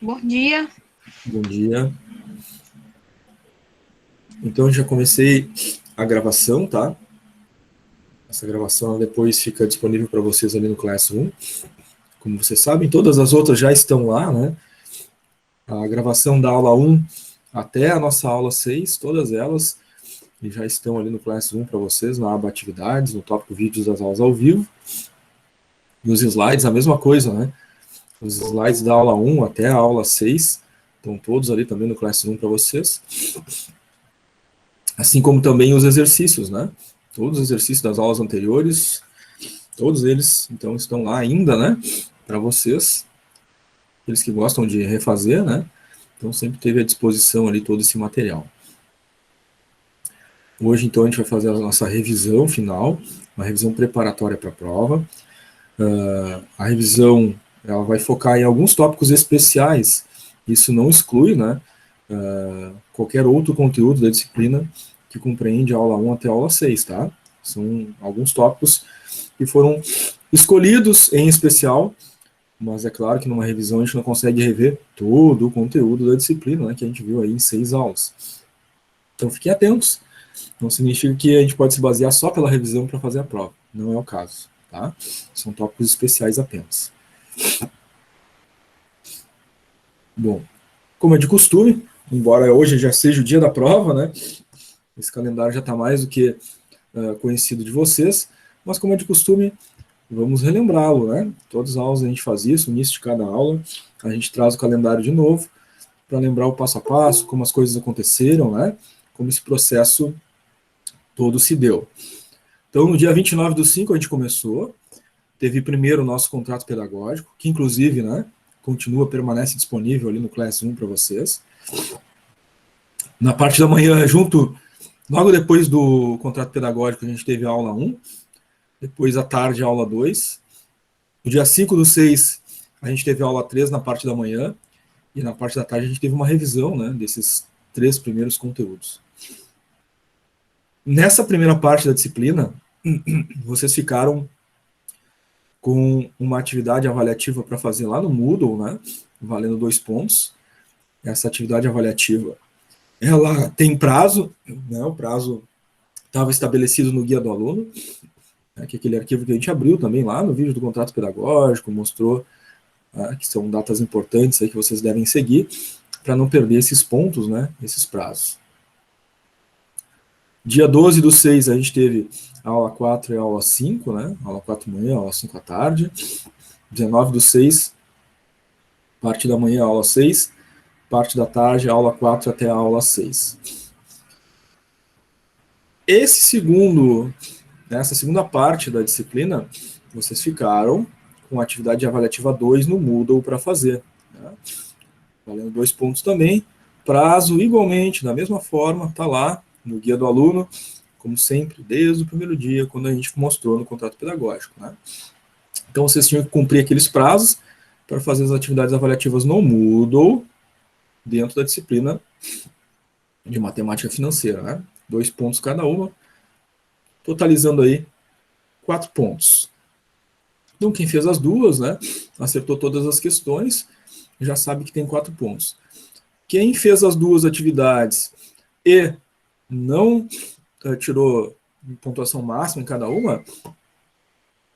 Bom dia. Bom dia. Então, já comecei a gravação, tá? Essa gravação depois fica disponível para vocês ali no Classroom. Como vocês sabem, todas as outras já estão lá, né? A gravação da aula 1 até a nossa aula 6, todas elas já estão ali no Classroom para vocês, na aba Atividades, no tópico Vídeos das aulas ao vivo. E os slides, a mesma coisa, né? Os slides da aula 1 até a aula 6 estão todos ali também no Classroom para vocês. Assim como também os exercícios, né? Todos os exercícios das aulas anteriores, todos eles, então, estão lá ainda, né? Para vocês, aqueles que gostam de refazer, né? Então, sempre teve à disposição ali todo esse material. Hoje, então, a gente vai fazer a nossa revisão final, uma revisão preparatória para a prova. A revisão, ela vai focar em alguns tópicos especiais, isso não exclui, né? Qualquer outro conteúdo da disciplina que compreende a aula 1 até a aula 6, tá? São alguns tópicos que foram escolhidos em especial, mas é claro que numa revisão a gente não consegue rever todo o conteúdo da disciplina, né, que a gente viu aí em 6 aulas. Então fiquem atentos, não significa que a gente pode se basear só pela revisão para fazer a prova, não é o caso, tá? São tópicos especiais apenas. Bom, como é de costume, embora hoje já seja o dia da prova, né, esse calendário já está mais do que conhecido de vocês, mas como é de costume, vamos relembrá-lo, né? Todas as aulas a gente faz isso, no início de cada aula, a gente traz o calendário de novo, para lembrar o passo a passo, como as coisas aconteceram, né? Como esse processo todo se deu. Então, no dia 29/5 a gente começou, teve primeiro o nosso contrato pedagógico, que inclusive, né, permanece disponível ali no Classroom para vocês. Na parte da manhã, logo depois do contrato pedagógico, a gente teve a aula 1, depois à tarde a aula 2. No dia 5/6, a gente teve a aula 3 na parte da manhã, e na parte da tarde a gente teve uma revisão, né, desses 3 primeiros conteúdos. Nessa primeira parte da disciplina, vocês ficaram com uma atividade avaliativa para fazer lá no Moodle, né, valendo 2 pontos. Essa atividade avaliativa, ela tem prazo, né, o prazo estava estabelecido no guia do aluno, né, que é aquele arquivo que a gente abriu também lá no vídeo do contrato pedagógico, mostrou que são datas importantes aí que vocês devem seguir, para não perder esses pontos, né, esses prazos. Dia 12/6 a gente teve a aula 4 e a aula 5, né, aula 4 da manhã, aula 5 à tarde. 19/6, parte da manhã, aula 6, parte da tarde, aula 4 até a aula 6. Essa segunda parte da disciplina, vocês ficaram com a atividade avaliativa 2 no Moodle para fazer, né? Valendo 2 pontos também. Prazo igualmente, da mesma forma, está lá no guia do aluno, como sempre, desde o primeiro dia, quando a gente mostrou no contrato pedagógico, né? Então, vocês tinham que cumprir aqueles prazos para fazer as atividades avaliativas no Moodle, dentro da disciplina de matemática financeira, né? 2 pontos cada uma, totalizando aí 4 pontos. Então, quem fez as duas, né, acertou todas as questões, já sabe que tem 4 pontos. Quem fez as duas atividades e não tirou pontuação máxima em cada uma,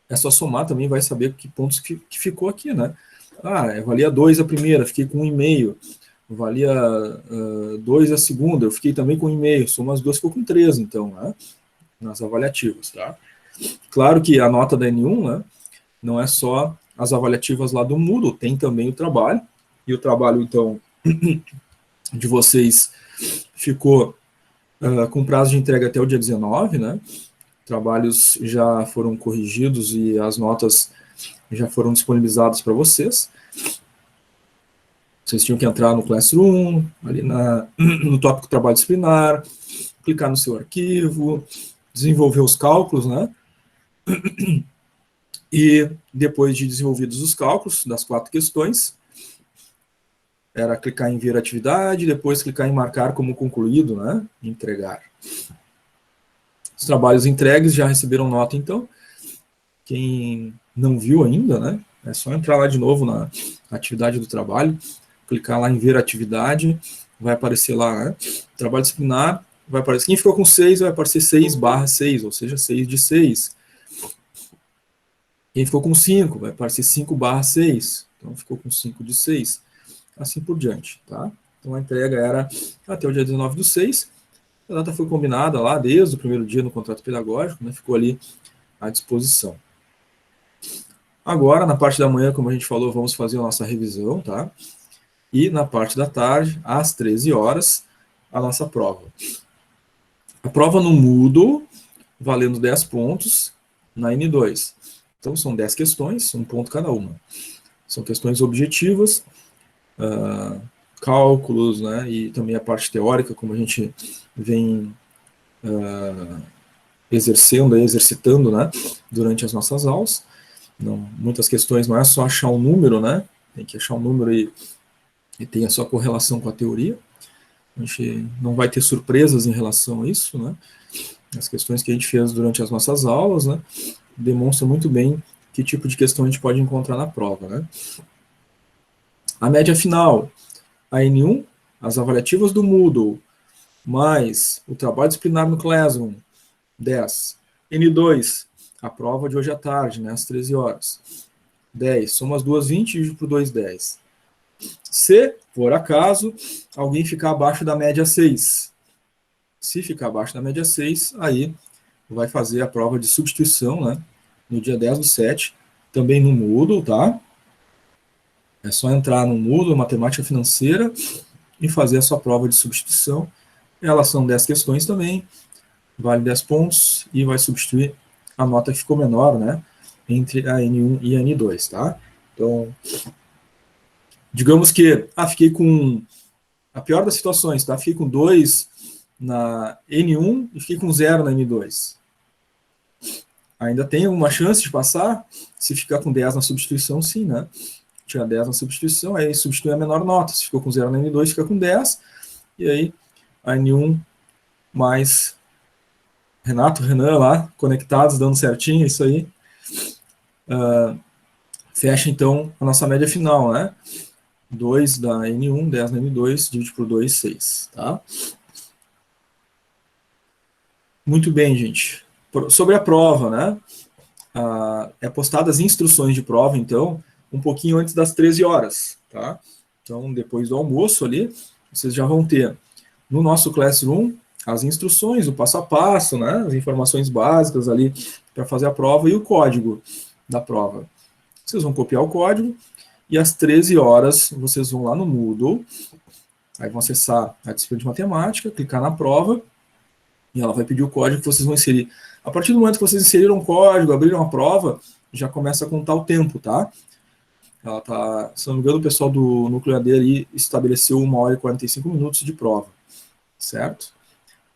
é só somar também, vai saber que pontos que ficou aqui, né? Valia 2 a primeira, fiquei com 1,5. Valia 2 a segunda, eu fiquei também com 1,5. Soma as duas, ficou com 3, então, né? Nas avaliativas, tá? Claro que a nota da N1, né, não é só as avaliativas lá do Moodle, tem também o trabalho, e o trabalho, então, de vocês ficou com prazo de entrega até o dia 19, né? Trabalhos já foram corrigidos e as notas já foram disponibilizadas para vocês. Vocês tinham que entrar no Classroom, ali no tópico trabalho disciplinar, clicar no seu arquivo, desenvolver os cálculos, né? E depois de desenvolvidos os cálculos das 4 questões, era clicar em ver atividade, depois clicar em marcar como concluído, né? Entregar. Os trabalhos entregues já receberam nota, então. Quem não viu ainda, né? É só entrar lá de novo na atividade do trabalho, clicar lá em ver atividade, vai aparecer lá, né? Trabalho disciplinar, vai aparecer, quem ficou com 6, vai aparecer 6/6, ou seja, 6 de 6. Quem ficou com 5, vai aparecer 5/6, então ficou com 5 de 6, assim por diante, tá? Então a entrega era até o dia 19/6, a data foi combinada lá desde o primeiro dia no contrato pedagógico, né? Ficou ali à disposição. Agora, na parte da manhã, como a gente falou, vamos fazer a nossa revisão, tá? E na parte da tarde, às 13 horas, a nossa prova. A prova no Moodle, valendo 10 pontos na N2. Então, são 10 questões, um ponto cada uma. São questões objetivas, cálculos, né, e também a parte teórica, como a gente vem exercitando, né, durante as nossas aulas. Não, muitas questões não é só achar um número, né, tem que achar um número e tem a sua correlação com a teoria. A gente não vai ter surpresas em relação a isso, né. As questões que a gente fez durante as nossas aulas, né, demonstram muito bem que tipo de questão a gente pode encontrar na prova, né. A média final, a N1, as avaliativas do Moodle, mais o trabalho disciplinar no Classroom, 10. N2, a prova de hoje à tarde, né, às 13 horas. 10, soma as duas 20 e divido por 2, 10. Se, por acaso, alguém ficar abaixo da média 6. Se ficar abaixo da média 6, aí vai fazer a prova de substituição, né, no dia 10/7, também no Moodle, tá? É só entrar no Moodle, Matemática Financeira, e fazer a sua prova de substituição. Elas são 10 questões também, vale 10 pontos, e vai substituir a nota que ficou menor, né, entre a N1 e a N2, tá? Então, digamos que, fiquei com, a pior das situações, tá? Fiquei com 2 na N1 e fiquei com 0 na N2. Ainda tem alguma chance de passar? Se ficar com 10 na substituição, sim, né? Tinha 10 na substituição, aí substitui a menor nota. Se ficou com 0 na N2, fica com 10. E aí, a N1 mais Renato, Renan lá, conectados, dando certinho, isso aí. Fecha, então, a nossa média final, né? 2 da N1, 10 na N2, divide por 2, 6, tá? Muito bem, gente. Sobre a prova, né? É postada as instruções de prova, então, um pouquinho antes das 13 horas, tá? Então, depois do almoço ali, vocês já vão ter no nosso Classroom as instruções, o passo a passo, né? As informações básicas ali para fazer a prova e o código da prova. Vocês vão copiar o código e às 13 horas vocês vão lá no Moodle, aí vão acessar a disciplina de matemática, clicar na prova e ela vai pedir o código que vocês vão inserir. A partir do momento que vocês inseriram o código, abriram a prova, já começa a contar o tempo, tá? Ela tá, se não me engano, o pessoal do Núcleo AD ali estabeleceu 1 hora e 45 minutos de prova, certo?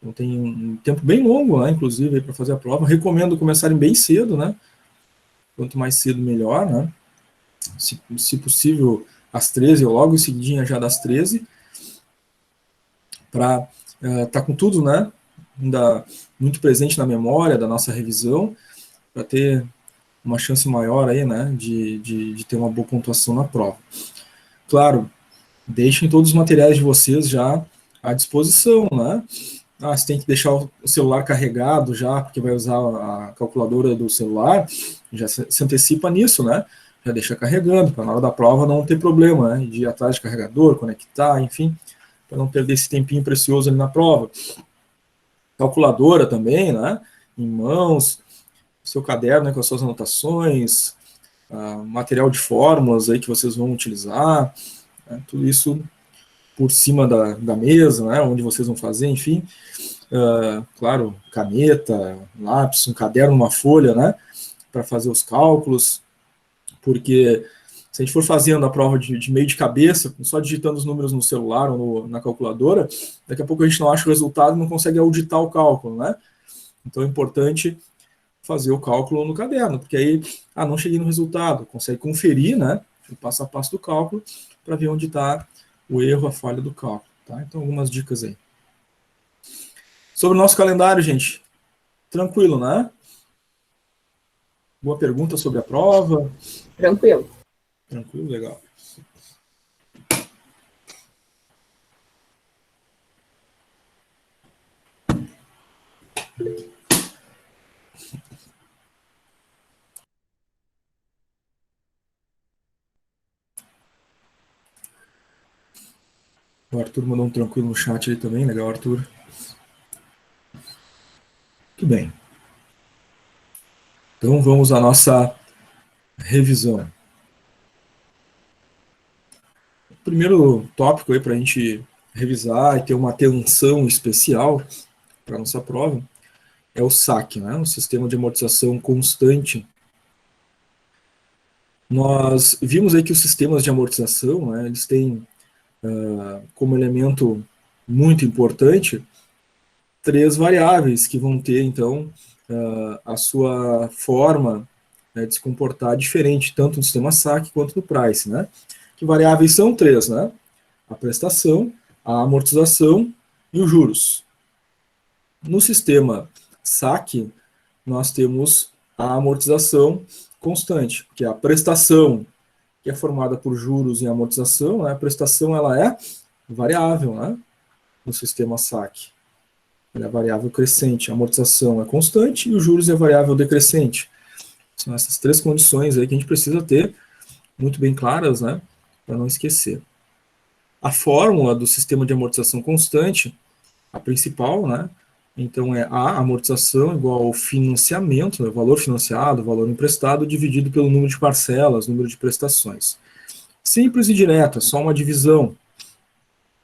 Então tem um tempo bem longo, né, inclusive, para fazer a prova. Recomendo começarem bem cedo, né? Quanto mais cedo, melhor, né? Se possível, às 13, ou logo em seguidinha já das 13, para estar com tudo, né? Ainda muito presente na memória da nossa revisão, para ter uma chance maior aí, né, de ter uma boa pontuação na prova. Claro, deixem todos os materiais de vocês já à disposição, né? Você tem que deixar o celular carregado já, porque vai usar a calculadora do celular, já se antecipa nisso, né? Já deixa carregando, para na hora da prova não ter problema, né? De ir atrás de carregador, conectar, enfim, para não perder esse tempinho precioso ali na prova. Calculadora também, né? Em mãos, seu caderno, né, com as suas anotações, material de fórmulas aí que vocês vão utilizar, né, tudo isso por cima da mesa, né, onde vocês vão fazer, enfim. Claro, caneta, lápis, um caderno, uma folha, né, para fazer os cálculos, porque se a gente for fazendo a prova de meio de cabeça, só digitando os números no celular ou na calculadora, daqui a pouco a gente não acha o resultado e não consegue auditar o cálculo, né? Então é importante fazer o cálculo no caderno, porque aí, não cheguei no resultado, consegue conferir, né, o passo a passo do cálculo, para ver onde está o erro, a falha do cálculo, tá? Então, algumas dicas aí. Sobre o nosso calendário, gente, tranquilo, né? Boa pergunta sobre a prova. Tranquilo. Tranquilo, legal. O Arthur mandou um tranquilo no chat ali também, legal, Arthur. Muito bem. Então vamos à nossa revisão. O primeiro tópico aí para a gente revisar e ter uma atenção especial para a nossa prova é o SAC, né? O Sistema de Amortização Constante. Nós vimos aí que os sistemas de amortização, né, eles têm como elemento muito importante três variáveis que vão ter, então, a sua forma, né, de se comportar diferente, tanto no sistema SAC quanto no price, né? Que variáveis são três, né? A prestação, a amortização e os juros. No sistema SAC, nós temos a amortização constante, que é a prestação, que é formada por juros e amortização, né? A prestação ela é variável, né? No sistema SAC. Ela é variável crescente, a amortização é constante e os juros é variável decrescente. São essas três condições aí que a gente precisa ter muito bem claras, né? Para não esquecer. A fórmula do sistema de amortização constante, a principal, né? Então é a amortização igual ao financiamento, né, o valor financiado, o valor emprestado, dividido pelo número de parcelas, número de prestações. Simples e direto, é só uma divisão.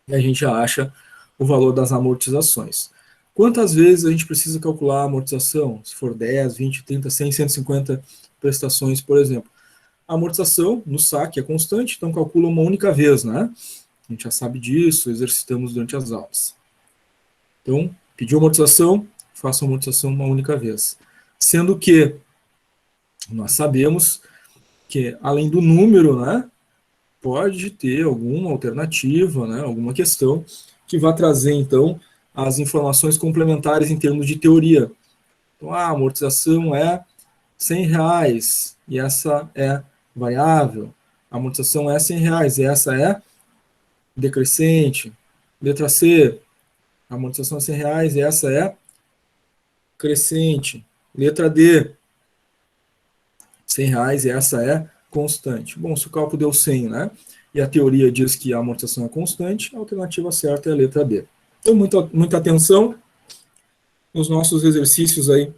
E a gente já acha o valor das amortizações. Quantas vezes a gente precisa calcular a amortização? Se for 10, 20, 30, 100, 150 prestações, por exemplo. A amortização no SAC é constante, então calcula uma única vez, né? A gente já sabe disso, exercitamos durante as aulas. Então, pediu amortização, faça a amortização uma única vez. Sendo que nós sabemos que, além do número, né, pode ter alguma alternativa, né, alguma questão que vai trazer, então, as informações complementares em termos de teoria. Então, a amortização é R$100 e essa é variável. A amortização é R$100 e essa é decrescente. Letra C, a amortização é R$100 e essa é crescente. Letra D, R$100 e essa é constante. Bom, se o cálculo deu 100, né? E a teoria diz que a amortização é constante, a alternativa certa é a letra D. Então, muita atenção nos nossos exercícios aí.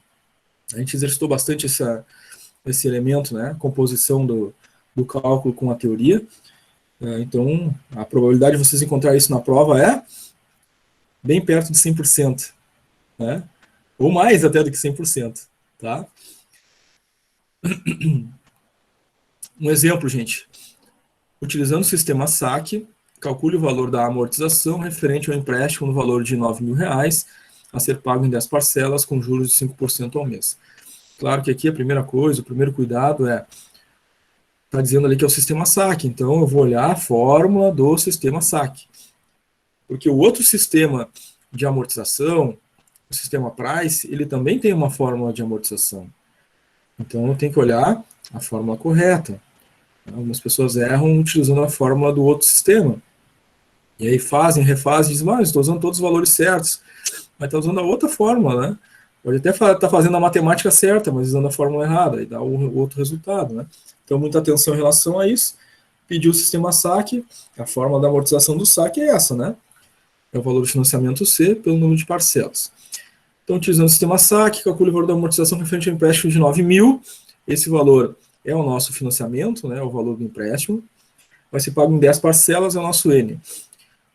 A gente exercitou bastante esse elemento, né? Composição do cálculo com a teoria. Então, a probabilidade de vocês encontrarem isso na prova é bem perto de 100%, né? Ou mais até do que 100%, tá? Um exemplo, gente. Utilizando o sistema SAC, calcule o valor da amortização referente ao empréstimo no valor de R$9.000 a ser pago em 10 parcelas com juros de 5% ao mês. Claro que aqui a primeira coisa, o primeiro cuidado está dizendo ali que é o sistema SAC, então eu vou olhar a fórmula do sistema SAC. Porque o outro sistema de amortização, o sistema Price, ele também tem uma fórmula de amortização. Então eu tenho que olhar a fórmula correta. Algumas pessoas erram utilizando a fórmula do outro sistema. E aí refazem, dizem, mas estou usando todos os valores certos. Mas está usando a outra fórmula, né? Pode até estar fazendo a matemática certa, mas usando a fórmula errada, e dá o outro resultado, né? Então, muita atenção em relação a isso. Pediu o sistema SAC, a fórmula da amortização do SAC é essa, né? É o valor do financiamento C pelo número de parcelas. Então, utilizando o sistema SAC, calcule o valor da amortização referente ao empréstimo de 9.000. Esse valor é o nosso financiamento, né? O valor do empréstimo. Vai ser pago em 10 parcelas, é o nosso N.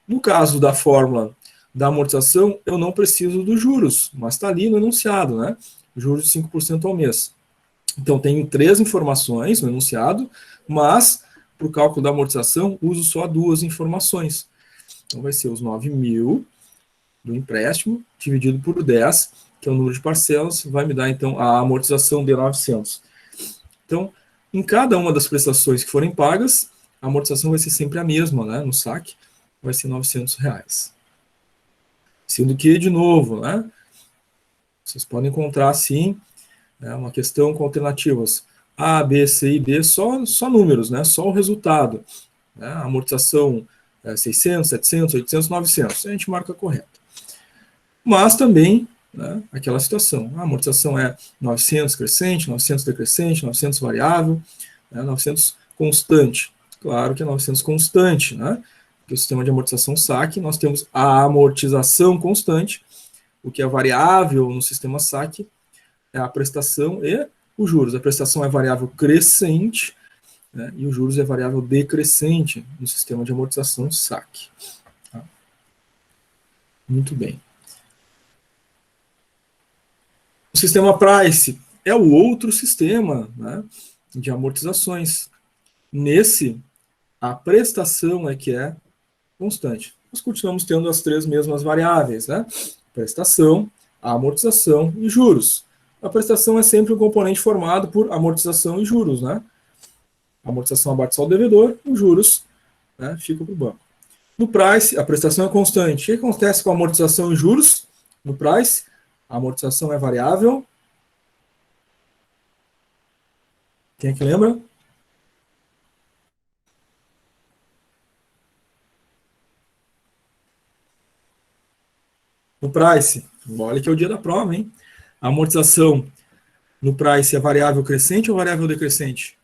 No caso da fórmula da amortização, eu não preciso dos juros, mas está ali no enunciado, né? Juros de 5% ao mês. Então, tenho três informações no enunciado, mas para o cálculo da amortização, uso só duas informações. Então, vai ser os 9.000 do empréstimo, dividido por 10, que é o número de parcelas, vai me dar, então, a amortização de 900. Então, em cada uma das prestações que forem pagas, a amortização vai ser sempre a mesma, né? No SAC, vai ser R$900. Sendo que, de novo, né? Vocês podem encontrar, sim, uma questão com alternativas A, B, C e D, só números, né? Só o resultado. Né? A amortização 600, 700, 800, 900. A gente marca correto. Mas também né, aquela situação. A amortização é 900 crescente, 900 decrescente, 900 variável, né, 900 constante. Claro que é 900 constante, né? Porque o sistema de amortização SAC, nós temos a amortização constante, o que é variável no sistema SAC é a prestação e os juros. A prestação é variável crescente, né, e os juros é variável decrescente no sistema de amortização SAC. Tá? Muito bem. O sistema Price é o outro sistema, né, de amortizações. Nesse, a prestação é que é constante. Nós continuamos tendo as três mesmas variáveis, né? Prestação, amortização e juros. A prestação é sempre um componente formado por amortização e juros, né? A amortização abate só o devedor, e os juros, né, ficam para o banco. No Price, a prestação é constante. O que acontece com a amortização e juros? No Price, a amortização é variável. Quem é que lembra? No Price, olha que é o dia da prova, hein? A amortização no Price é variável crescente ou variável decrescente?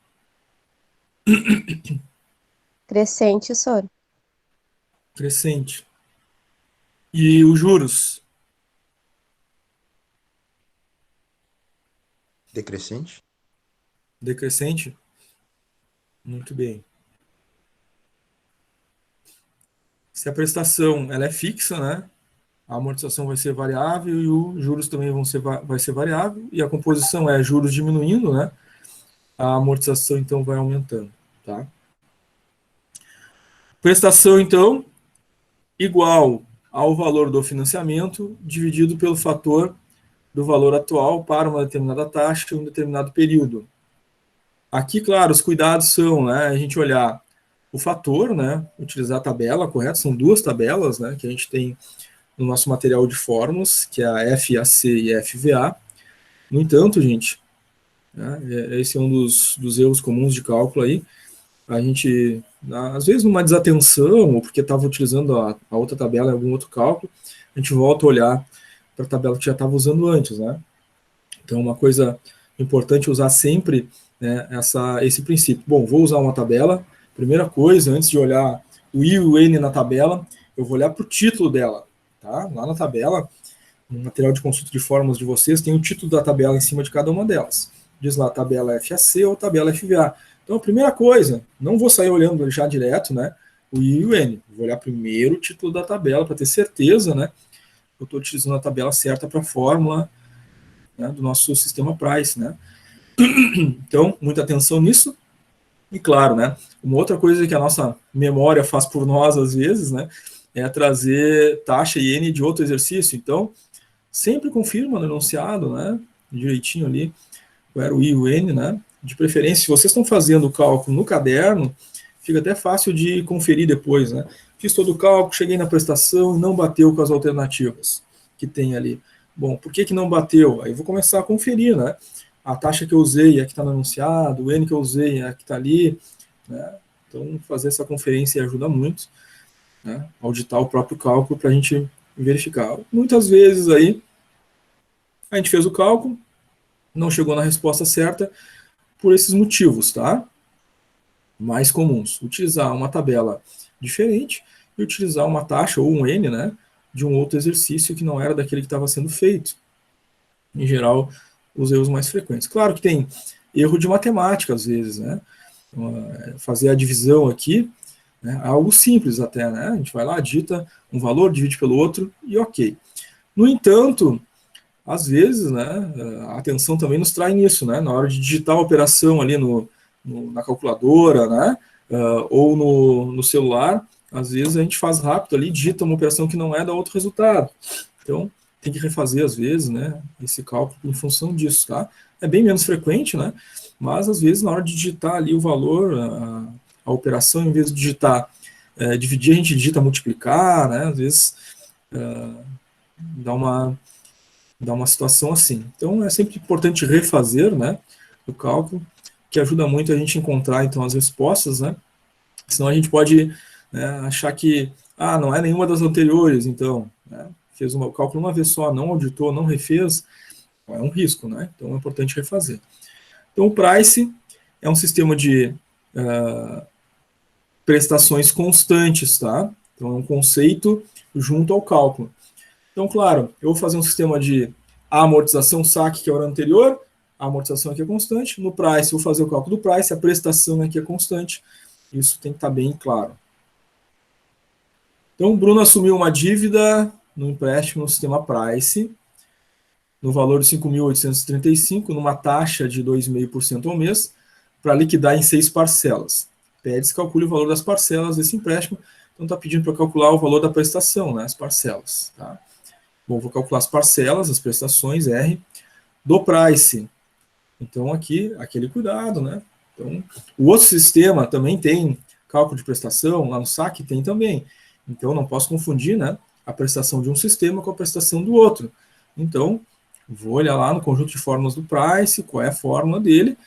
Crescente, Soro. Crescente. E os juros? Decrescente? Decrescente? Muito bem. Se a prestação ela é fixa, né? A amortização vai ser variável e os juros também vai ser variável. E a composição é juros diminuindo, né? A amortização, então, vai aumentando, tá? Prestação, então, igual ao valor do financiamento dividido pelo fator do valor atual para uma determinada taxa em um determinado período. Aqui, claro, os cuidados são, né, a gente olhar o fator, né, utilizar a tabela, correto? São duas tabelas, né, que a gente tem no nosso material de fórmulas, que é a FAC e a FVA. No entanto, gente, né, esse é um dos erros comuns de cálculo aí, a gente, às vezes numa desatenção, ou porque estava utilizando a outra tabela em algum outro cálculo, a gente volta a olhar para a tabela que já estava usando antes, né? Então, uma coisa importante é usar sempre, né, esse princípio. Bom, vou usar uma tabela, primeira coisa, antes de olhar o I e o N na tabela, eu vou olhar para o título dela, tá? Lá na tabela, no material de consulta de fórmulas de vocês, tem o título da tabela em cima de cada uma delas. Diz lá tabela FAC ou tabela FVA. Então, a primeira coisa, não vou sair olhando já direto, né, o I e o N. Vou olhar primeiro o título da tabela para ter certeza, né, que eu estou utilizando a tabela certa para a fórmula, né, do nosso sistema Price, né. Então, muita atenção nisso. E claro, né, uma outra coisa que a nossa memória faz por nós às vezes, né, é trazer taxa e N de outro exercício. Então, sempre confirma no enunciado, né, direitinho ali, qual era o I e o N, né. De preferência, se vocês estão fazendo o cálculo no caderno, fica até fácil de conferir depois, né. Fiz todo o cálculo, cheguei na prestação e não bateu com as alternativas que tem ali. Bom, por que não bateu? Aí eu vou começar a conferir, né. A taxa que eu usei é a que está no enunciado, o N que eu usei é a que está ali, né. Então, fazer essa conferência ajuda muito, né, auditar o próprio cálculo para a gente verificar. Muitas vezes aí, a gente fez o cálculo, não chegou na resposta certa, por esses motivos, tá? Mais comuns. Utilizar uma tabela diferente e utilizar uma taxa ou um N, né, de um outro exercício que não era daquele que estava sendo feito. Em geral, os erros mais frequentes. Claro que tem erro de matemática, às vezes, né? Fazer a divisão aqui, né, é algo simples até, né? A gente vai lá, digita um valor, divide pelo outro e ok. No entanto, às vezes, né, a atenção também nos trai nisso, né? Na hora de digitar a operação ali na calculadora, né? Ou no celular, às vezes a gente faz rápido ali, digita uma operação que não é, dá outro resultado. Então, tem que refazer, às vezes, né, esse cálculo em função disso, tá? É bem menos frequente, né? Mas, às vezes, na hora de digitar ali o valor, a operação, em vez de digitar, dividir, a gente digita multiplicar, né? Às vezes, dá uma situação assim. Então, é sempre importante refazer, né, o cálculo, que ajuda muito a gente encontrar, então, as respostas, né? Senão a gente pode, né, achar que, não é nenhuma das anteriores, então, né, fez o cálculo uma vez só, não auditou, não refez, é um risco, né? Então é importante refazer. Então o price é um sistema de prestações constantes, tá? Então é um conceito junto ao cálculo. Então, claro, eu vou fazer um sistema de amortização saque, que é o ano anterior, a amortização aqui é constante. No price, eu vou fazer o cálculo do price, a prestação aqui é constante. Isso tem que estar bem claro. Então, o Bruno assumiu uma dívida no empréstimo no sistema price, no valor de 5.835, numa taxa de 2,5% ao mês, para liquidar em 6 parcelas. Pede-se calcule o valor das parcelas desse empréstimo. Então, está pedindo para calcular o valor da prestação, né, as parcelas. Tá? Bom, vou calcular as parcelas, as prestações, R, do price. Então, aqui, aquele cuidado, né? Então, o outro sistema também tem cálculo de prestação, lá no saque tem também. Então, não posso confundir, né, a prestação de um sistema com a prestação do outro. Então, vou olhar lá no conjunto de fórmulas do price, qual é a fórmula dele.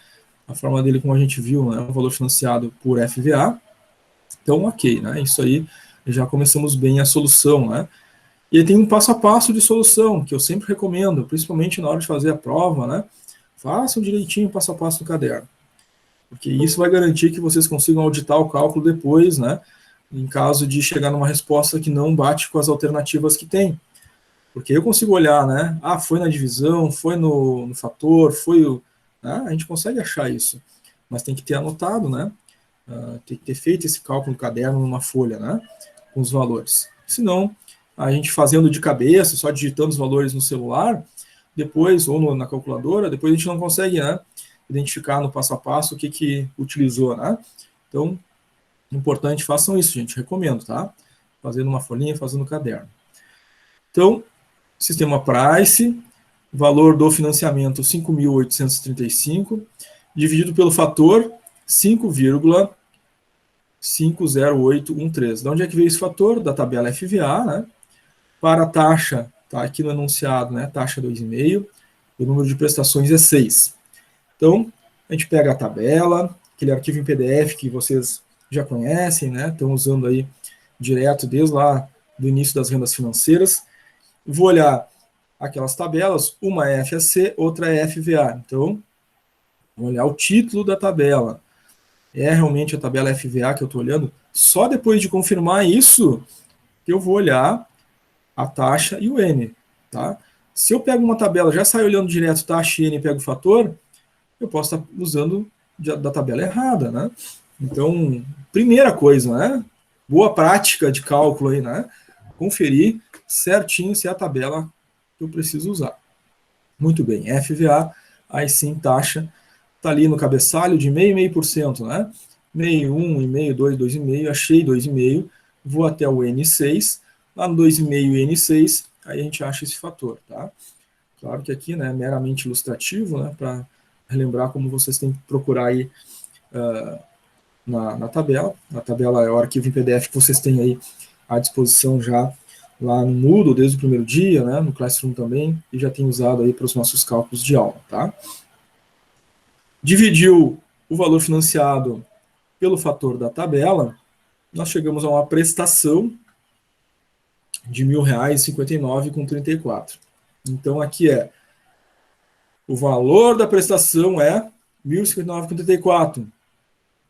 A fórmula dele, como a gente viu, é o valor financiado por FVA. Então, ok, né? Isso aí, já começamos bem a solução, né? E aí tem um passo a passo de solução, que eu sempre recomendo, principalmente na hora de fazer a prova, né? Façam direitinho passo a passo no caderno. Porque isso vai garantir que vocês consigam auditar o cálculo depois, né? Em caso de chegar numa resposta que não bate com as alternativas que tem. Porque eu consigo olhar, né? Ah, foi na divisão, foi no fator, foi o... Né? A gente consegue achar isso. Mas tem que ter anotado, né? Tem que ter feito esse cálculo no caderno, numa folha, né? Com os valores. Senão, a gente fazendo de cabeça, só digitando os valores no celular, depois, ou na calculadora, depois a gente não consegue, né, identificar no passo a passo o que utilizou, né? Então, importante, façam isso, gente, recomendo, tá? Fazendo uma folhinha, fazendo no caderno. Então, sistema price, valor do financiamento 5.835, dividido pelo fator 5,50813. De onde é que veio esse fator? Da tabela FVA, né? Para a taxa, tá aqui no enunciado, né? Taxa 2,5, o número de prestações é 6. Então, a gente pega a tabela, aquele arquivo em PDF que vocês já conhecem, né? Estão usando aí direto desde lá do início das rendas financeiras. Vou olhar aquelas tabelas, uma é FAC, outra é FVA. Então, vou olhar o título da tabela. É realmente a tabela FVA que eu estou olhando? Só depois de confirmar isso, que eu vou olhar a taxa e o N. Tá? Se eu pego uma tabela, já saio olhando direto taxa e N e pego o fator, eu posso estar usando da tabela errada. Né? Então, primeira coisa, né? Boa prática de cálculo aí, né? Conferir certinho se é a tabela que eu preciso usar. Muito bem, FVA, aí sim, taxa, está ali no cabeçalho de 0,5%, né? 0,5, 1,5, 2, 2,5, achei 2,5, vou até o N6, lá no 2,5 e N6, aí a gente acha esse fator, tá? Claro que aqui, né, é meramente ilustrativo, né, para relembrar como vocês têm que procurar aí na tabela. A tabela é o arquivo em PDF que vocês têm aí à disposição já lá no Moodle desde o primeiro dia, né, no Classroom também, e já tem usado aí para os nossos cálculos de aula, tá? Dividiu o valor financiado pelo fator da tabela, nós chegamos a uma prestação de R$ 1.059,34. Então, aqui o valor da prestação é R$ 1.059,34.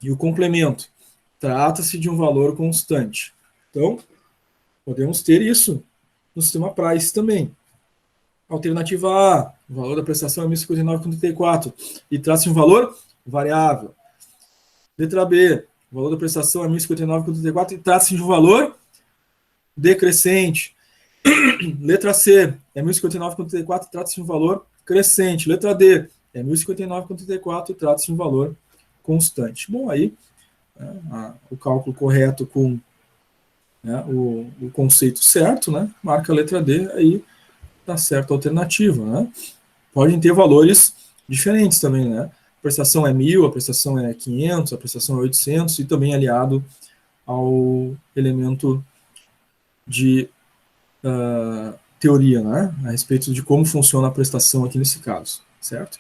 E o complemento, trata-se de um valor constante. Então, podemos ter isso no sistema price também. Alternativa A, o valor da prestação é 1.059,34 e trata-se de um valor variável. Letra B, o valor da prestação é 1.059,34 e trata-se de um valor decrescente. Letra C, é 1.059,34 e trata-se de um valor crescente. Letra D, é 1.059,34 e trata-se de um valor constante. Bom, aí o cálculo correto com o conceito certo, né, marca a letra D, aí dá certo a alternativa. Né? Podem ter valores diferentes também, né? A prestação é 1.000, a prestação é 500, a prestação é 800 e também aliado ao elemento de teoria, né, a respeito de como funciona a prestação aqui nesse caso, certo?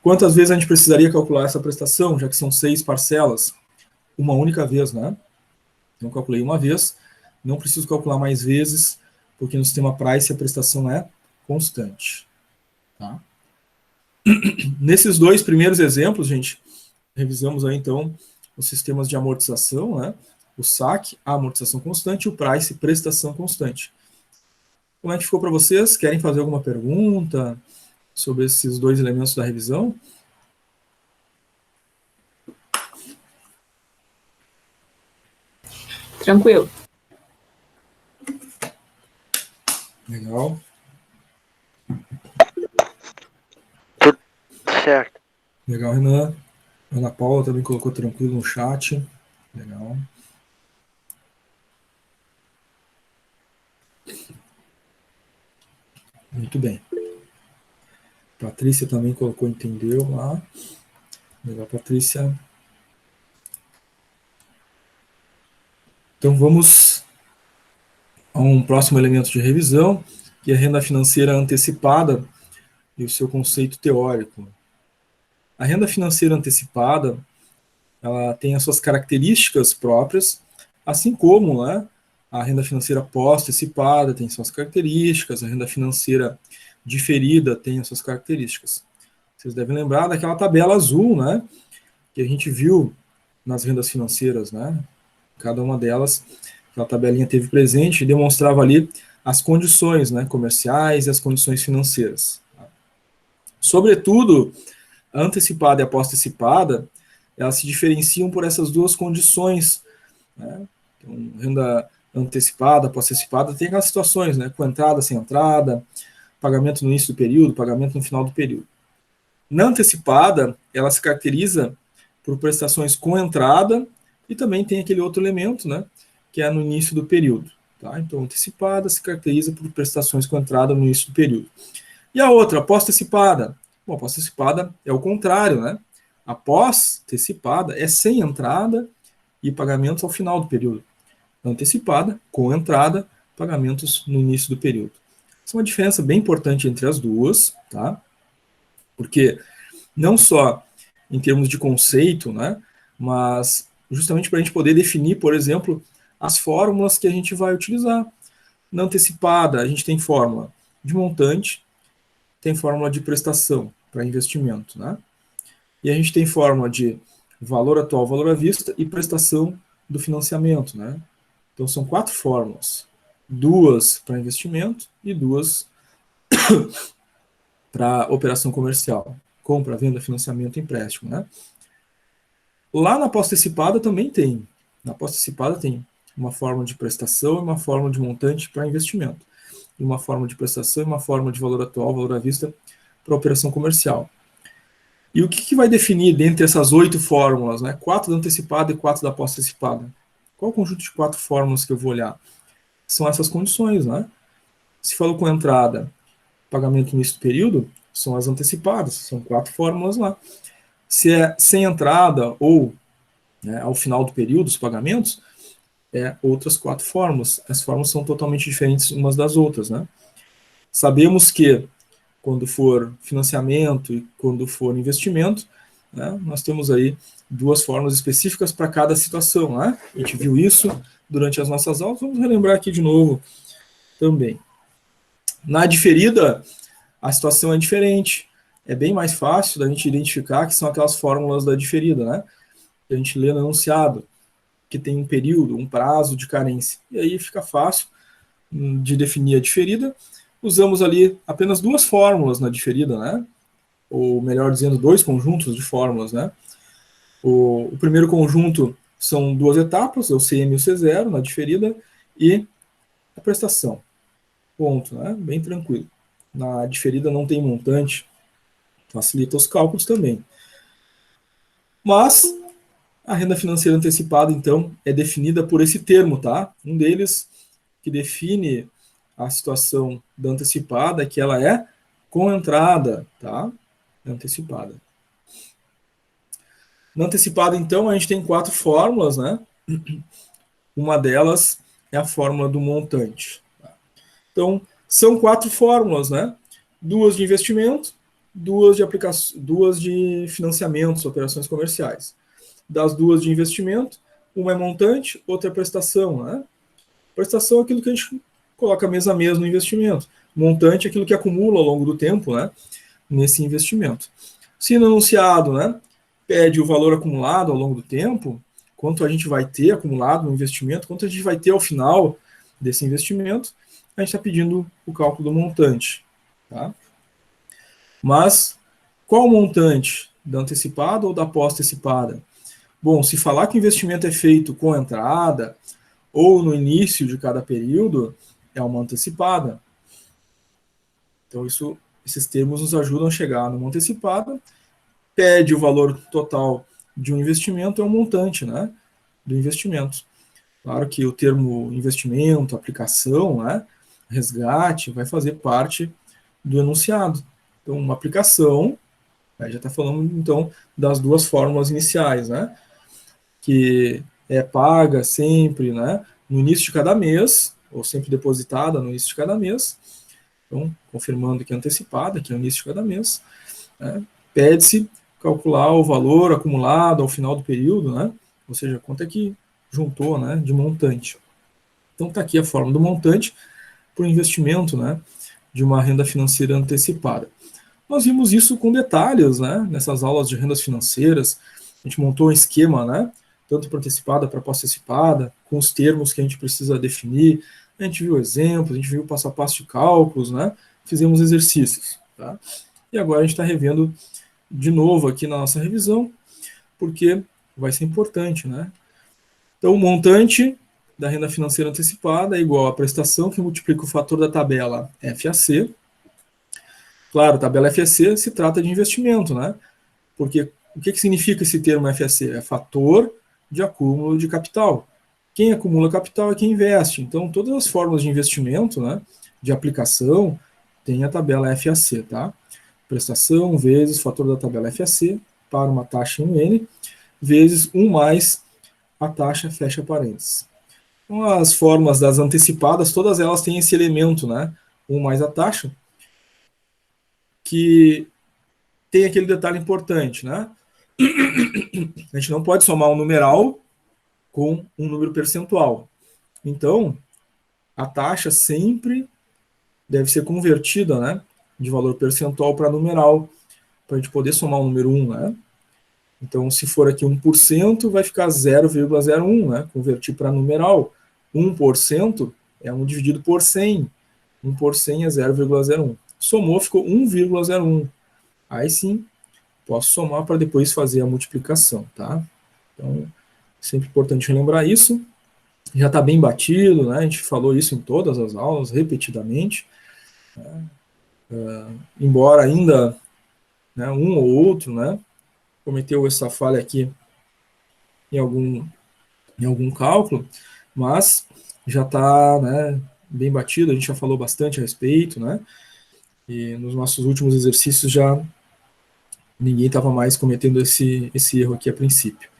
Quantas vezes a gente precisaria calcular essa prestação, já que são 6 parcelas? Uma única vez, né? Então, calculei uma vez, não preciso calcular mais vezes, porque no sistema price a prestação é constante. Tá? Nesses dois primeiros exemplos, gente, revisamos aí então os sistemas de amortização, né? O saque, a amortização constante, e o price, prestação constante. Como é que ficou para vocês? Querem fazer alguma pergunta sobre esses dois elementos da revisão? Tranquilo. Legal. Tudo certo. Legal, Renan. Ana Paula também colocou tranquilo no chat. Legal. Muito bem. Patrícia também colocou entendeu lá. Legal, Patrícia. Então vamos a um próximo elemento de revisão, que é a renda financeira antecipada e o seu conceito teórico. A renda financeira antecipada, ela tem as suas características próprias, assim como, né, a renda financeira pós-antecipada tem suas características, a renda financeira diferida tem as suas características. Vocês devem lembrar daquela tabela azul, né, que a gente viu nas rendas financeiras, né? Cada uma delas, aquela tabelinha teve presente e demonstrava ali as condições, né, comerciais e as condições financeiras. Sobretudo, a antecipada e a pós-antecipada, elas se diferenciam por essas duas condições, né? Então, renda antecipada, pós-antecipada, tem aquelas situações, né, com entrada, sem entrada, pagamento no início do período, pagamento no final do período. Na antecipada, ela se caracteriza por prestações com entrada e também tem aquele outro elemento, né, que é no início do período. Tá? Então, antecipada se caracteriza por prestações com entrada no início do período. E a outra, pós-antecipada? Bom, a pós-antecipada é o contrário, né? A pós-antecipada é sem entrada e pagamentos ao final do período. Antecipada, com entrada, pagamentos no início do período. Essa é uma diferença bem importante entre as duas, tá? Porque não só em termos de conceito, né, mas justamente para a gente poder definir, por exemplo, as fórmulas que a gente vai utilizar. Na antecipada, a gente tem fórmula de montante, tem fórmula de prestação para investimento, né? E a gente tem fórmula de valor atual, valor à vista e prestação do financiamento, né? Então são 4 fórmulas, 2 para investimento e 2 para operação comercial, compra, venda, financiamento e empréstimo, né? Lá na pós-antecipada também tem. Na pós-antecipada tem uma forma de prestação e uma forma de montante para investimento. E uma forma de prestação e uma forma de valor atual, valor à vista para operação comercial. E o que vai definir dentre essas 8 fórmulas, né? 4 da antecipada e 4 da pós-antecipada? Qual o conjunto de 4 fórmulas que eu vou olhar? São essas condições, né? Se falou com entrada, pagamento no início do período, são as antecipadas, são 4 fórmulas lá. Se é sem entrada ou, né, ao final do período, os pagamentos, outras 4 fórmulas. As fórmulas são totalmente diferentes umas das outras, né? Sabemos que quando for financiamento e quando for investimento, né, nós temos aí 2 fórmulas específicas para cada situação, né? A gente viu isso durante as nossas aulas, vamos relembrar aqui de novo também. Na diferida, a situação é diferente. É bem mais fácil da gente identificar que são aquelas fórmulas da diferida, né? Que a gente lê no enunciado, que tem um período, um prazo de carência. E aí fica fácil de definir a diferida. Usamos ali apenas 2 fórmulas na diferida, né? Ou melhor dizendo, 2 conjuntos de fórmulas, né? O primeiro conjunto são 2 etapas, o CM e o C0 na diferida, e a prestação. Ponto, né? Bem tranquilo. Na diferida não tem montante, facilita os cálculos também. Mas a renda financeira antecipada, então, é definida por esse termo, tá? Um deles que define a situação da antecipada é que ela é com entrada, tá? Antecipada. Na antecipada, então, a gente tem 4 fórmulas, né? Uma delas é a fórmula do montante. Então, são 4 fórmulas, né? 2 de investimento, 2 de aplicação, 2 de financiamentos, operações comerciais. Das 2 de investimento, uma é montante, outra é prestação, né? Prestação é aquilo que a gente coloca mês a mês no investimento. Montante é aquilo que acumula ao longo do tempo, né, nesse investimento. Se no enunciado, né, pede o valor acumulado ao longo do tempo, quanto a gente vai ter acumulado no investimento, quanto a gente vai ter ao final desse investimento, a gente está pedindo o cálculo do montante. Tá? Mas qual o montante? Da antecipada ou da pós-antecipada? Bom, se falar que o investimento é feito com a entrada ou no início de cada período, é uma antecipada. Então, esses termos nos ajudam a chegar numa antecipada. Pede o valor total de um investimento, é um montante, né, do investimento. Claro que o termo investimento, aplicação, né, resgate, vai fazer parte do enunciado. Então, uma aplicação, já está falando, então, das duas fórmulas iniciais, né, que é paga sempre, né, no início de cada mês, ou sempre depositada no início de cada mês. Então, confirmando que é antecipada, que é no início de cada mês, né, pede-se calcular o valor acumulado ao final do período, né, ou seja, quanto é que juntou, né, de montante. Então, está aqui a fórmula do montante para o investimento, né, de uma renda financeira antecipada. Nós vimos isso com detalhes, né, nessas aulas de rendas financeiras. A gente montou um esquema, né, tanto para antecipada para pós-antecipada, com os termos que a gente precisa definir. A gente viu exemplos, a gente viu passo a passo de cálculos, né, fizemos exercícios. Tá? E agora a gente está revendo de novo aqui na nossa revisão, porque vai ser importante, né? Então, o montante da renda financeira antecipada é igual à prestação que multiplica o fator da tabela FAC. Claro, tabela FAC se trata de investimento, né? Porque o que significa esse termo FAC? É fator de acúmulo de capital. Quem acumula capital é quem investe. Então, todas as formas de investimento, né, de aplicação, tem a tabela FAC, tá? Prestação vezes fator da tabela FAC para uma taxa em N, vezes 1 mais a taxa, fecha parênteses. Então, as formas das antecipadas, todas elas têm esse elemento, né? 1 mais a taxa, que tem aquele detalhe importante, né? A gente não pode somar um numeral com um número percentual. Então, a taxa sempre deve ser convertida, né, de valor percentual para numeral, para a gente poder somar o número 1, né? Então, se for aqui 1%, vai ficar 0,01, né? Convertir para numeral. 1% é 1 dividido por 100. 1 por 100 é 0,01. Somou, ficou 1,01. Aí sim, posso somar para depois fazer a multiplicação, tá? Então, sempre importante relembrar isso. Já está bem batido, né? A gente falou isso em todas as aulas, repetidamente. Embora ainda, né, um ou outro, né, cometeu essa falha aqui em algum cálculo, mas já está, né, bem batido, a gente já falou bastante a respeito, né, e nos nossos últimos exercícios já ninguém estava mais cometendo esse erro aqui a princípio.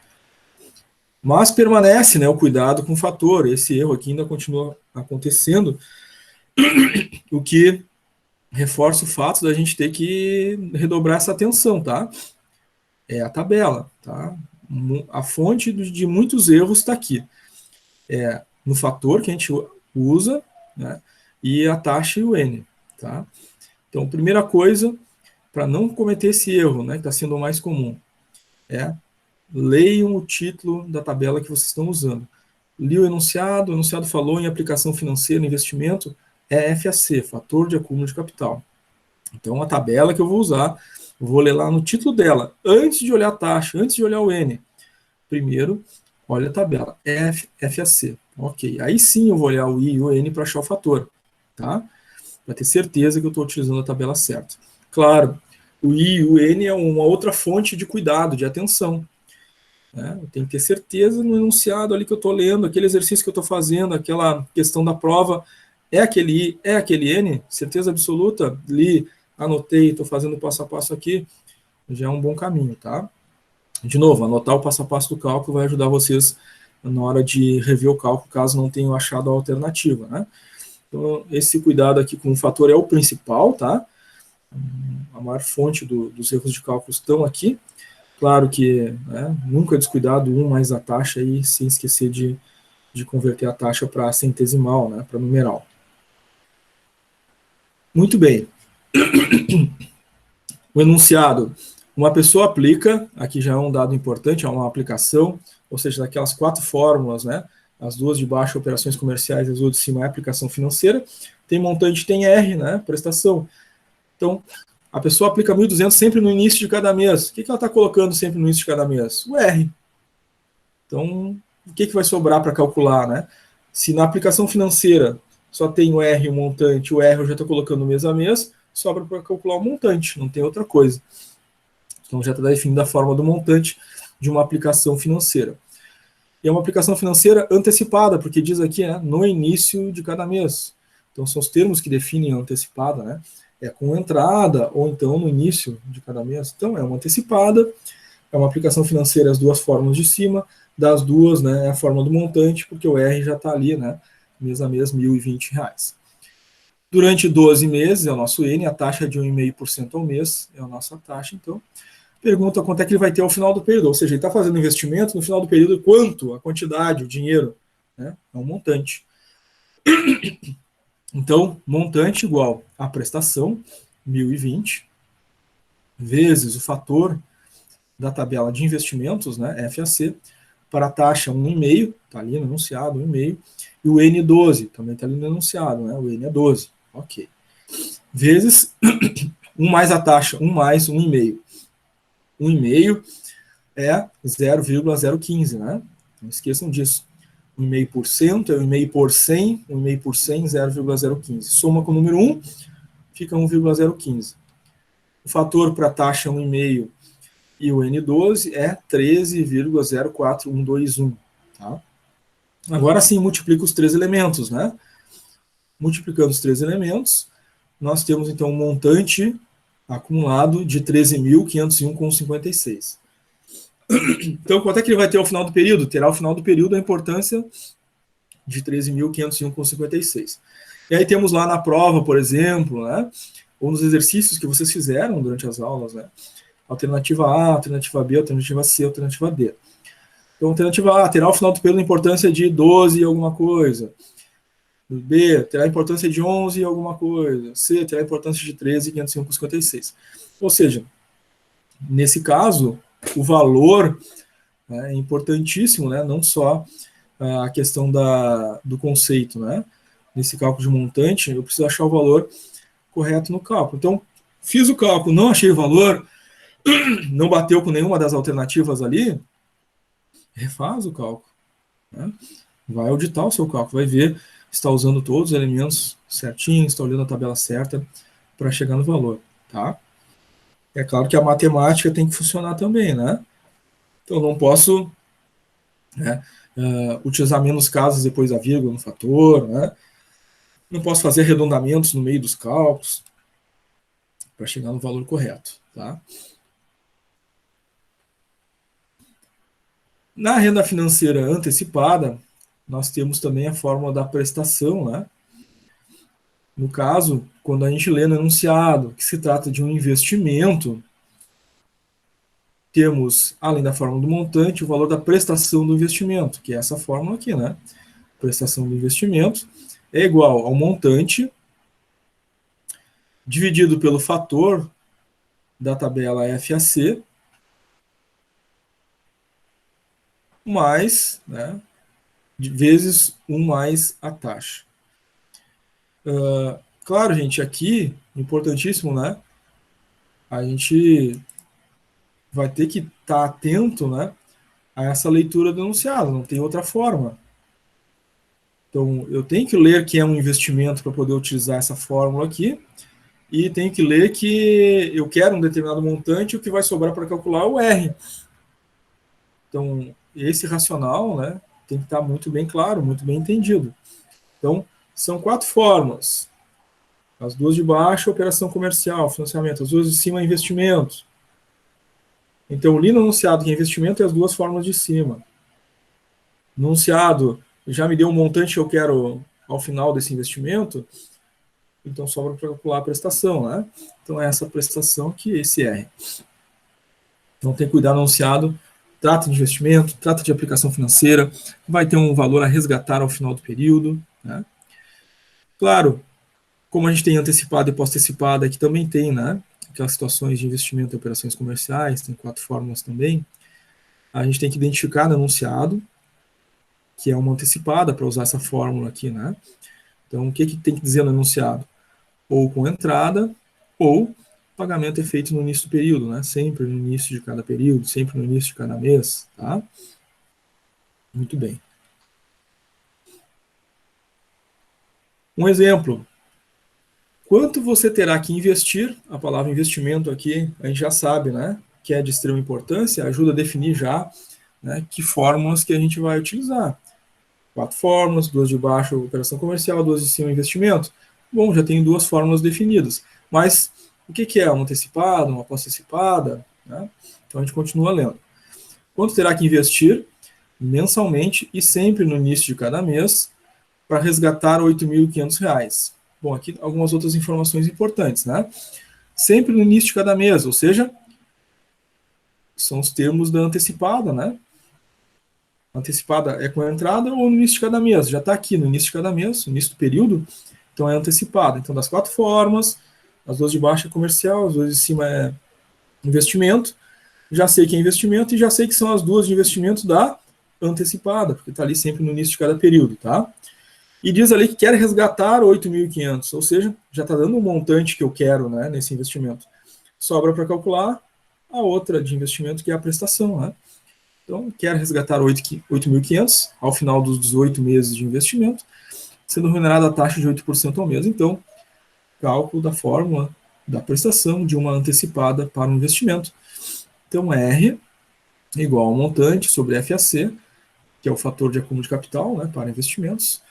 Mas permanece, né, o cuidado com o fator, esse erro aqui ainda continua acontecendo, o que reforça o fato da gente ter que redobrar essa atenção, tá? É a tabela, tá? A fonte de muitos erros está aqui. É no fator que a gente usa, né? E a taxa e o N, tá? Então, primeira coisa, para não cometer esse erro, né, que está sendo o mais comum, é leiam o título da tabela que vocês estão usando. Li o enunciado falou em aplicação financeira, investimento, é FAC, fator de acúmulo de capital. Então, a tabela que eu vou usar, eu vou ler lá no título dela, antes de olhar a taxa, antes de olhar o N. Primeiro, olha a tabela, FAC. Ok, aí sim eu vou olhar o I e o N para achar o fator, tá? Para ter certeza que eu estou utilizando a tabela certa. Claro, o I e o N é uma outra fonte de cuidado, de atenção. Né? Eu tenho que ter certeza no enunciado ali que eu estou lendo, aquele exercício que eu estou fazendo, aquela questão da prova, é aquele I, é aquele N, certeza absoluta, li, anotei, estou fazendo passo a passo aqui, já é um bom caminho, tá? De novo, anotar o passo a passo do cálculo vai ajudar vocês na hora de rever o cálculo, caso não tenham achado a alternativa, né? Então, esse cuidado aqui com o fator é o principal, tá? A maior fonte dos erros de cálculo estão aqui. Claro que, né, nunca descuidar do 1 mais a taxa e sem esquecer de converter a taxa para centesimal, né, para numeral. Muito bem. O enunciado. Uma pessoa aplica, aqui já é um dado importante, é uma aplicação, ou seja, daquelas 4 fórmulas, né? As duas de baixo, operações comerciais, as duas de cima é aplicação financeira. Tem montante, tem R, né? Prestação. Então, a pessoa aplica 1.200 sempre no início de cada mês. O que ela está colocando sempre no início de cada mês? O R. Então, o que vai sobrar para calcular, né? Se na aplicação financeira só tem o R e o montante, o R eu já estou colocando mês a mês, sobra para calcular o montante, não tem outra coisa. Então já está definindo a forma do montante de uma aplicação financeira. E é uma aplicação financeira antecipada, porque diz aqui, né, no início de cada mês. Então são os termos que definem a antecipada, né? É com entrada ou então no início de cada mês. Então é uma antecipada, é uma aplicação financeira, as duas fórmulas de cima, das duas, né, é a fórmula do montante, porque o R já está ali, né, mês a mês, R$ 1.020. Durante 12 meses é o nosso N, a taxa de 1,5% ao mês é a nossa taxa, então pergunta quanto é que ele vai ter ao final do período, ou seja, ele está fazendo investimento no final do período, quanto, a quantidade, o dinheiro, né, é um montante. Então, montante igual a prestação, 1.020, vezes o fator da tabela de investimentos, né, FAC, para a taxa 1,5, está ali no enunciado, 1,5, e o N12, também está ali no enunciado, né, o N é 12, ok. Vezes 1 mais a taxa, 1 mais 1,5. 1,5 é 0,015, né? Não esqueçam disso. 1,5% é 1,5 por 100, 1,5 por 100, 0,015. Soma com o número 1, fica 1,015. O fator para a taxa 1,5 e o N12 é 13,04121. Tá? Agora sim, multiplica os 3 elementos, né? Multiplicando os 3 elementos, nós temos então um montante acumulado de 13.501,56. Então, quanto é que ele vai ter ao final do período? Terá ao final do período a importância de 13.501,56. E aí temos lá na prova, por exemplo, né, ou nos exercícios que vocês fizeram durante as aulas, né, alternativa A, alternativa B, alternativa C, alternativa D. Então, alternativa A terá ao final do período a importância de 12 e alguma coisa. B terá a importância de 11 e alguma coisa. C terá a importância de 13.501,56. Ou seja, nesse caso, o valor, né, é importantíssimo, né, não só a questão do conceito, né, nesse cálculo de montante, eu preciso achar o valor correto no cálculo. Então, fiz o cálculo, não achei o valor, não bateu com nenhuma das alternativas ali, refaz o cálculo, né, vai auditar o seu cálculo, vai ver se está usando todos os elementos certinhos, está olhando a tabela certa para chegar no valor, tá? É claro que a matemática tem que funcionar também, né? Então, não posso, né, utilizar menos casas depois da vírgula no fator, né? Não posso fazer arredondamentos no meio dos cálculos para chegar no valor correto, tá? Na renda financeira antecipada, nós temos também a fórmula da prestação, né? No caso, quando a gente lê no enunciado que se trata de um investimento, temos, além da fórmula do montante, o valor da prestação do investimento, que é essa fórmula aqui, né? Prestação do investimento é igual ao montante dividido pelo fator da tabela FAC mais, né, vezes 1 mais a taxa. Claro, gente, aqui, importantíssimo, né? A gente vai ter que estar atento, né, a essa leitura do enunciado, não tem outra forma. Então, eu tenho que ler que é um investimento para poder utilizar essa fórmula aqui, e tenho que ler que eu quero um determinado montante, o que vai sobrar para calcular é o R. Então, esse racional, né, tem que estar muito bem claro, muito bem entendido. Então, são 4 fórmulas. As duas de baixo, operação comercial, financiamento. As duas de cima, investimento. Então, li no enunciado que é investimento e as duas fórmulas de cima. No enunciado, já me deu um montante que eu quero ao final desse investimento, então sobra para calcular a prestação, né? Então, é essa prestação que é esse R. Então, tem que cuidar no enunciado. Trata de investimento, trata de aplicação financeira, vai ter um valor a resgatar ao final do período, né? Claro, Como a gente tem antecipada e pós-antecipada, aqui também tem, né? Aquelas situações de investimento em operações comerciais, tem 4 fórmulas também. A gente tem que identificar no enunciado, que é uma antecipada, para usar essa fórmula aqui, né? Então, o que tem que dizer no enunciado? Ou com entrada, ou pagamento é feito no início do período, né? Sempre no início de cada período, sempre no início de cada mês, tá? Muito bem. Um exemplo. Quanto você terá que investir? A palavra investimento aqui, a gente já sabe, né? Que é de extrema importância, ajuda a definir já, né, que fórmulas que a gente vai utilizar. 4 fórmulas, 2 de baixo, operação comercial, 2 de cima, investimento. Bom, já tem 2 fórmulas definidas. Mas o que é uma antecipada, uma pós-antecipada? Né? Então a gente continua lendo. Quanto terá que investir mensalmente e sempre no início de cada mês para resgatar R$ 8.500? Bom, aqui algumas outras informações importantes, né? Sempre no início de cada mês, ou seja, são os termos da antecipada, né? Antecipada é com a entrada ou no início de cada mês. Já está aqui no início de cada mês, no início do período, então é antecipada. Então, das 4 formas, as 2 de baixo é comercial, as 2 de cima é investimento. Já sei que é investimento e já sei que são as 2 de investimento da antecipada, porque está ali sempre no início de cada período, tá? E diz ali que quer resgatar 8.500, ou seja, já está dando um montante que eu quero, né, nesse investimento. Sobra para calcular a outra de investimento, que é a prestação, né? Então, quer resgatar 8.500 ao final dos 18 meses de investimento, sendo remunerado a taxa de 8% ao mês. Então, cálculo da fórmula da prestação de uma antecipada para um investimento. Então, R igual ao montante sobre FAC, que é o fator de acúmulo de capital, né, para investimentos,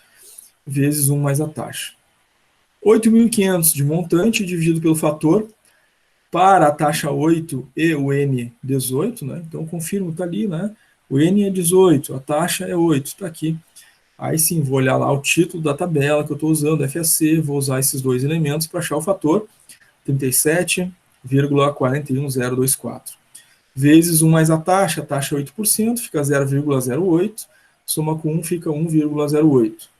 vezes 1 mais a taxa. 8.500 de montante dividido pelo fator para a taxa 8 e o N 18, né? Então confirmo, está ali, né? O N é 18, a taxa é 8, está aqui. Aí sim, vou olhar lá o título da tabela que eu estou usando, FAC, vou usar esses 2 elementos para achar o fator 37,41024. Vezes 1 mais a taxa é 8%, fica 0,08, soma com 1 fica 1,08.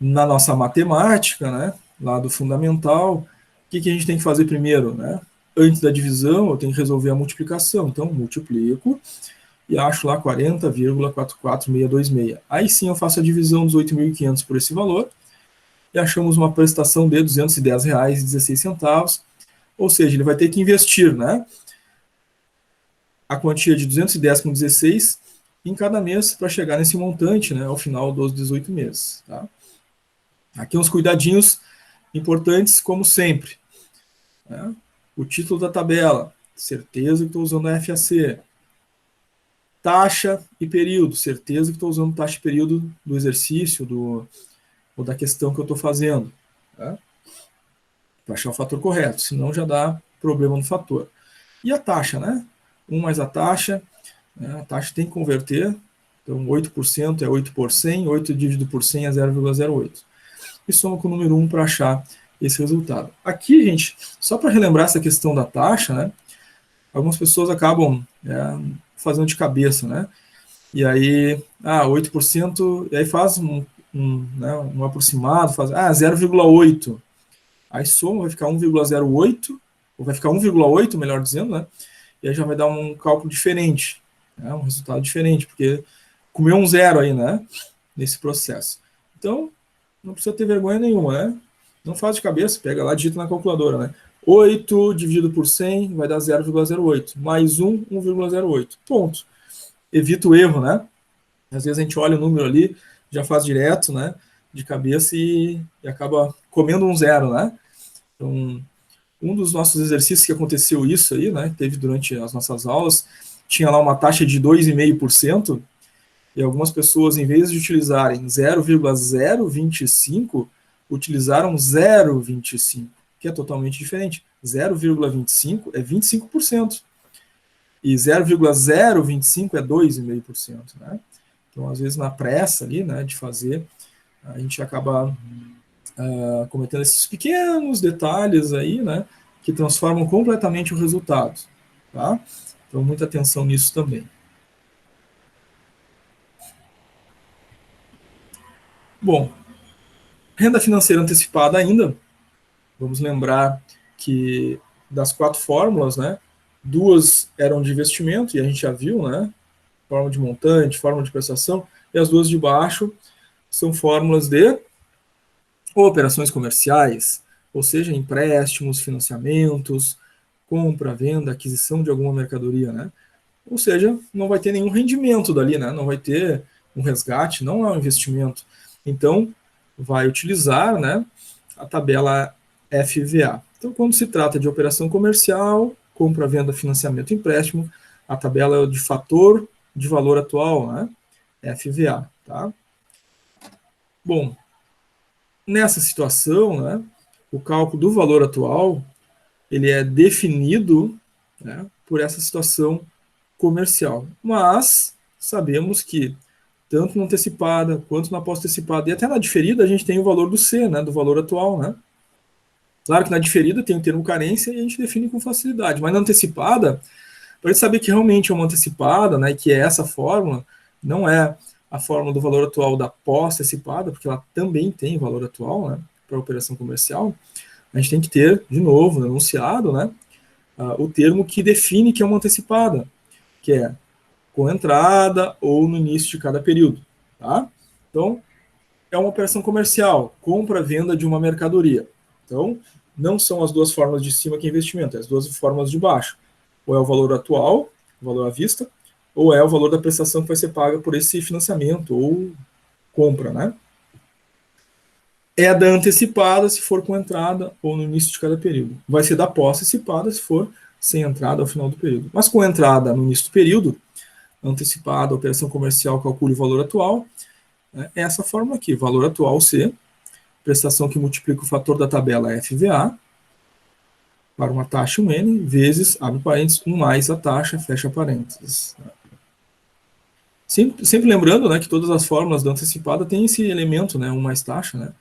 Na nossa matemática, né, lá do fundamental, o que a gente tem que fazer primeiro, né? Antes da divisão, eu tenho que resolver a multiplicação. Então, multiplico e acho lá 40,44626. Aí sim eu faço a divisão dos 8.500 por esse valor e achamos uma prestação de R$ 210,16, ou seja, ele vai ter que investir, né, a quantia de 210,16 em cada mês para chegar nesse montante, né, ao final dos 18 meses. Tá? Aqui uns cuidadinhos importantes, como sempre. Né? O título da tabela, certeza que estou usando a FAC. Taxa e período, certeza que estou usando taxa e período do exercício ou da questão que eu estou fazendo. Tá? Para achar o fator correto, senão já dá problema no fator. E a taxa, né? 1 mais a taxa, né? A taxa tem que converter, então 8% é 8 por 100, 8 dividido por 100 é 0,08. E soma com o número 1 para achar esse resultado. Aqui, gente, só para relembrar essa questão da taxa, né? Algumas pessoas acabam fazendo de cabeça, né? E aí, 8%, e aí faz um aproximado, faz 0,8. Aí soma, vai ficar 1,08, ou vai ficar 1,8, melhor dizendo, né? E aí já vai dar um cálculo diferente, né? Um resultado diferente, porque comeu um zero aí, né? Nesse processo. Então, não precisa ter vergonha nenhuma, né? Não faz de cabeça, pega lá, digita na calculadora, né? 8 dividido por 100 vai dar 0,08. Mais 1, 1,08. Ponto. Evita o erro, né? Às vezes a gente olha o número ali, já faz direto, né? De cabeça e acaba comendo um zero, né? Então, um dos nossos exercícios que aconteceu isso aí, né? Teve durante as nossas aulas, tinha lá uma taxa de 2,5%, e algumas pessoas, em vez de utilizarem 0,025, utilizaram 0,25, que é totalmente diferente. 0,25 é 25%. E 0,025 é 2,5%. Né? Então, às vezes, na pressa ali, né, de fazer, a gente acaba cometendo esses pequenos detalhes aí, né, que transformam completamente o resultado. Tá? Então, muita atenção nisso também. Bom, Renda financeira antecipada ainda, vamos lembrar que das 4 fórmulas, né, 2 eram de investimento, e a gente já viu, né, forma de montante, forma de prestação, e as 2 de baixo são fórmulas de operações comerciais, ou seja, empréstimos, financiamentos, compra, venda, aquisição de alguma mercadoria, né? Ou seja, não vai ter nenhum rendimento dali, né? Não vai ter um resgate, não é um investimento. Então, vai utilizar, né, a tabela FVA. Então, quando se trata de operação comercial, compra, venda, financiamento, empréstimo, a tabela é de fator de valor atual, né? FVA, tá? Bom, nessa situação, né, o cálculo do valor atual ele é definido, né, por essa situação comercial. Mas sabemos que tanto na antecipada quanto na pós-antecipada e até na diferida a gente tem o valor do C, né, do valor atual, né? Claro que na diferida tem o termo carência e a gente define com facilidade, mas na antecipada, para a gente saber que realmente é uma antecipada, né, que é essa fórmula, não é a fórmula do valor atual da pós-antecipada, porque ela também tem valor atual, né, para a operação comercial, a gente tem que ter, de novo, no enunciado, né, o termo que define que é uma antecipada, que é com entrada ou no início de cada período. Tá? Então, é uma operação comercial, compra-venda de uma mercadoria. Então, não são as 2 formas de cima que é investimento, é as 2 formas de baixo. Ou é o valor atual, o valor à vista, ou é o valor da prestação que vai ser paga por esse financiamento ou compra, né? É da antecipada se for com entrada ou no início de cada período. Vai ser da pós-antecipada se for sem entrada ao final do período. Mas com entrada no início do período, antecipada, operação comercial, calcule o valor atual, né, é essa fórmula aqui, valor atual C, prestação que multiplica o fator da tabela FVA, para uma taxa 1N, vezes, abre parênteses, 1 mais a taxa, fecha parênteses. Sempre lembrando, né, que todas as fórmulas da antecipada têm esse elemento, né, 1 mais taxa, né?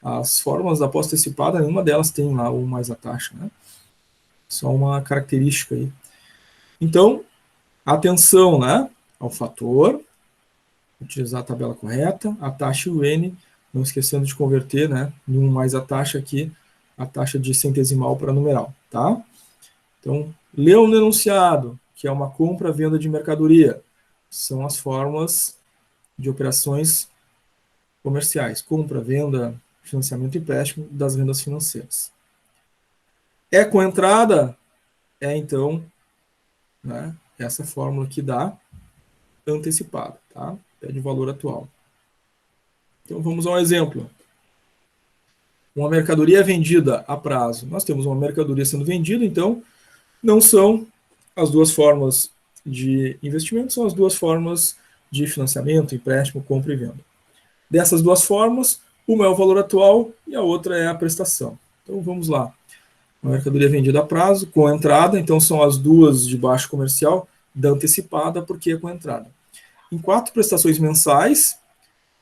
As fórmulas da pós-antecipada, nenhuma delas tem lá 1 mais a taxa, né? Só uma característica aí. Então, atenção, né, ao fator, utilizar a tabela correta, a taxa e o N, não esquecendo de converter, né, em 1 mais a taxa aqui, a taxa de centesimal para numeral, tá? Então, leu no enunciado, que é uma compra-venda de mercadoria, são as fórmulas de operações comerciais, compra, venda, financiamento e empréstimo das vendas financeiras. É com entrada, é então, né, essa fórmula que dá antecipada, tá? Pede o valor atual. Então vamos a um exemplo. Uma mercadoria é vendida a prazo. Nós temos uma mercadoria sendo vendida, então não são as 2 formas de investimento, são as 2 formas de financiamento, empréstimo, compra e venda. Dessas 2 formas, uma é o valor atual e a outra é a prestação. Então vamos lá. Uma mercadoria vendida a prazo, com entrada, então são as 2 de baixo comercial, da antecipada, porque é com entrada. Em 4 prestações mensais,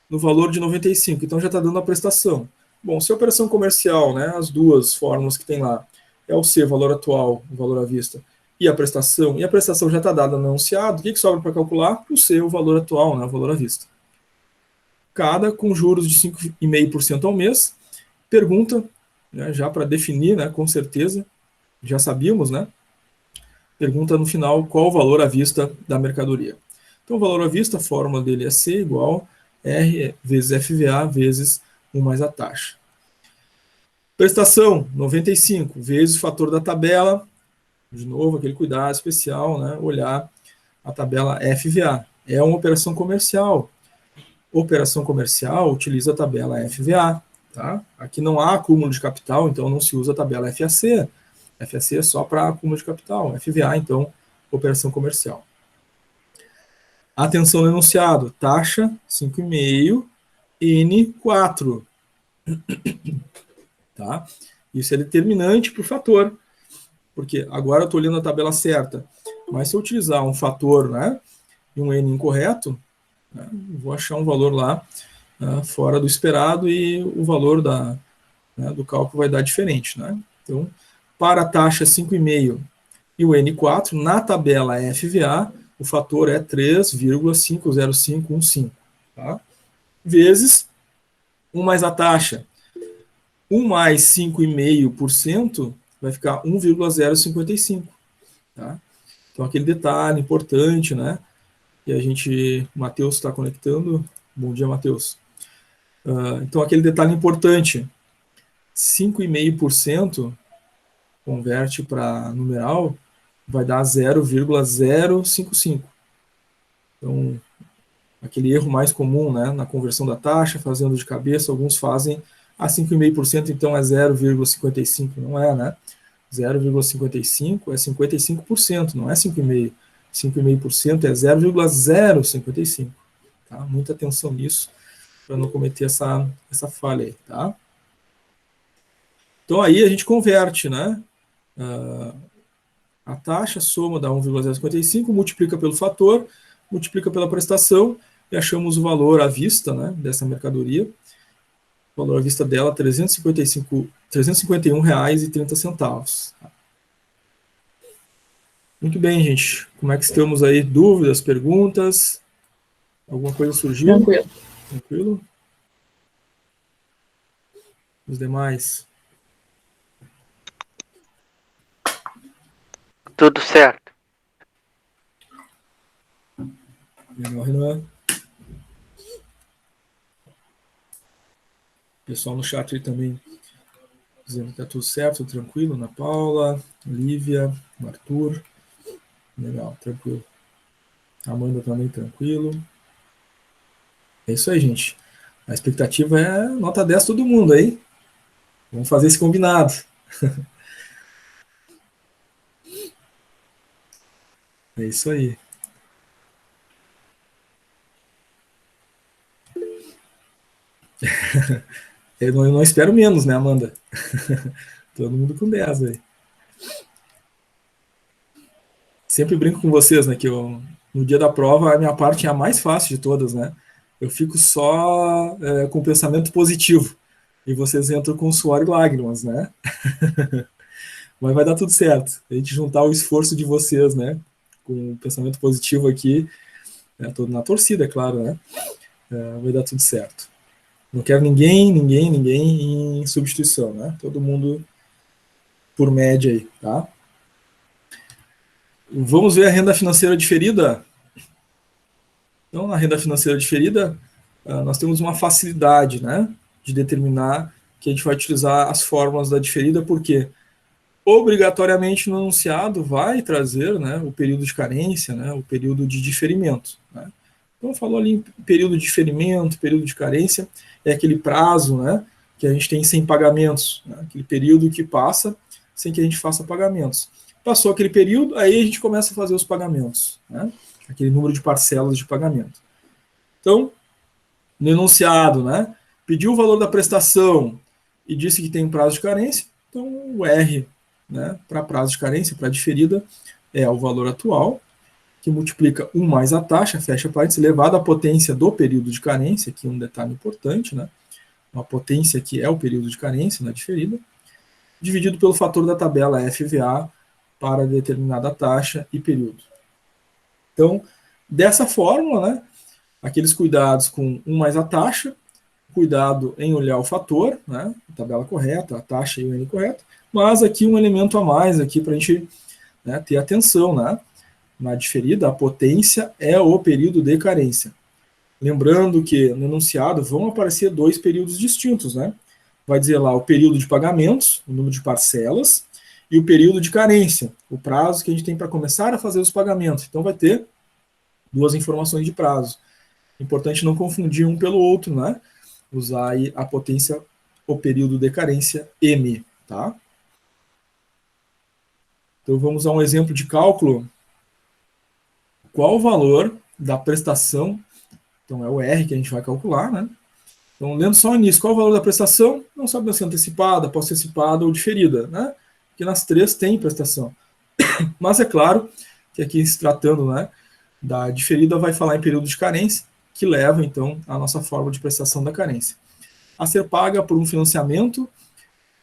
no valor de 95, então já está dando a prestação. Bom, se a operação comercial, né, as 2 fórmulas que tem lá, é o C, valor atual, o valor à vista, e a prestação já está dada no enunciado, o que sobra para calcular? O C, o valor atual, né, o valor à vista. Cada com juros de 5,5% ao mês, pergunta, né, já para definir, né, com certeza, já sabíamos, né, pergunta no final qual o valor à vista da mercadoria. Então, o valor à vista, a fórmula dele é C igual R vezes FVA vezes 1 mais a taxa. Prestação, 95, vezes o fator da tabela, de novo, aquele cuidado especial, né, olhar a tabela FVA. É uma operação comercial. Operação comercial utiliza a tabela FVA. Tá? Aqui não há acúmulo de capital, então não se usa a tabela FAC. FAC é só para acúmulo de capital. FVA, então, operação comercial. Atenção no enunciado. Taxa 5,5, N4. Tá? Isso é determinante para o fator. Porque agora eu estou olhando a tabela certa. Mas se eu utilizar um fator, né, e um N incorreto, né, vou achar um valor lá fora do esperado e o valor do cálculo vai dar diferente. Né? Então, para a taxa 5,5 e o N4, na tabela FVA, o fator é 3,50515, tá? Vezes 1 mais a taxa. 1 mais 5,5% vai ficar 1,055. Tá? Então, aquele detalhe importante, né? E a gente, o Matheus está conectando. Bom dia, Matheus. Então, aquele detalhe importante, 5,5% converte para numeral, vai dar 0,055. Então, aquele erro mais comum, né, na conversão da taxa, fazendo de cabeça, alguns fazem a 5,5%, então é 0,55, não é, né? 0,55 é 55%, não é 5,5%. 5,5% é 0,055. Tá? Muita atenção nisso, para não cometer essa falha aí, tá? Então aí a gente converte, né? A taxa, soma dá 1,055, multiplica pelo fator, multiplica pela prestação e achamos o valor à vista, né, dessa mercadoria. O valor à vista dela é R$ 351,30. Muito bem, gente. Como é que estamos aí? Dúvidas, perguntas? Alguma coisa surgiu? Tranquilo. Tranquilo? Os demais? Tudo certo. Legal, Renan. Pessoal no chat aí também dizendo que está tudo certo, tudo tranquilo. Ana Paula, Lívia, Arthur. Legal, tranquilo. Amanda também, tranquilo. É isso aí, gente. A expectativa é nota 10 todo mundo aí. Vamos fazer esse combinado. É isso aí. Eu não espero menos, né, Amanda? Todo mundo com 10 aí. Sempre brinco com vocês, né, que no dia da prova a minha parte é a mais fácil de todas, né? Eu fico só com pensamento positivo. E vocês entram com suor e lágrimas, né? Mas vai dar tudo certo. A gente juntar o esforço de vocês, né? Com o pensamento positivo aqui, todo na torcida, é claro, né? Vai dar tudo certo. Não quero ninguém em substituição, né? Todo mundo por média aí, tá? Vamos ver a renda financeira diferida. Então, na renda financeira diferida, nós temos uma facilidade, né, de determinar que a gente vai utilizar as fórmulas da diferida, porque obrigatoriamente no enunciado vai trazer, né, o período de carência, né, o período de diferimento. Né? Então, falou ali em período de diferimento, período de carência, é aquele prazo, né, que a gente tem sem pagamentos, né, aquele período que passa sem que a gente faça pagamentos. Passou aquele período, aí a gente começa a fazer os pagamentos, né? Aquele número de parcelas de pagamento. Então, no enunciado, né, pediu o valor da prestação e disse que tem prazo de carência, então o R, né, para prazo de carência, para diferida, é o valor atual, que multiplica 1 mais a taxa, fecha parênteses, elevado à potência do período de carência, aqui um detalhe importante, né, uma potência que é o período de carência na diferida, dividido pelo fator da tabela FVA para determinada taxa e período. Então, dessa fórmula, né, aqueles cuidados com 1 mais a taxa, cuidado em olhar o fator, né, a tabela correta, a taxa e o N correto, mas aqui um elemento a mais aqui para a gente, né, ter atenção, né, na diferida, a potência é o período de carência. Lembrando que no enunciado vão aparecer 2 períodos distintos, né, vai dizer lá o período de pagamentos, o número de parcelas, e o período de carência, o prazo que a gente tem para começar a fazer os pagamentos. Então vai ter 2 informações de prazo. Importante não confundir um pelo outro, né? Usar aí a potência, o período de carência M, tá? Então vamos a um exemplo de cálculo. Qual o valor da prestação? Então é o R que a gente vai calcular, né? Então, lendo só o início, qual o valor da prestação? Não sabe se é antecipada, pós-antecipada ou diferida, né? Porque nas 3 tem prestação. Mas é claro que aqui se tratando, né, da diferida, vai falar em período de carência, que leva, então, a nossa fórmula de prestação da carência. A ser paga por um financiamento,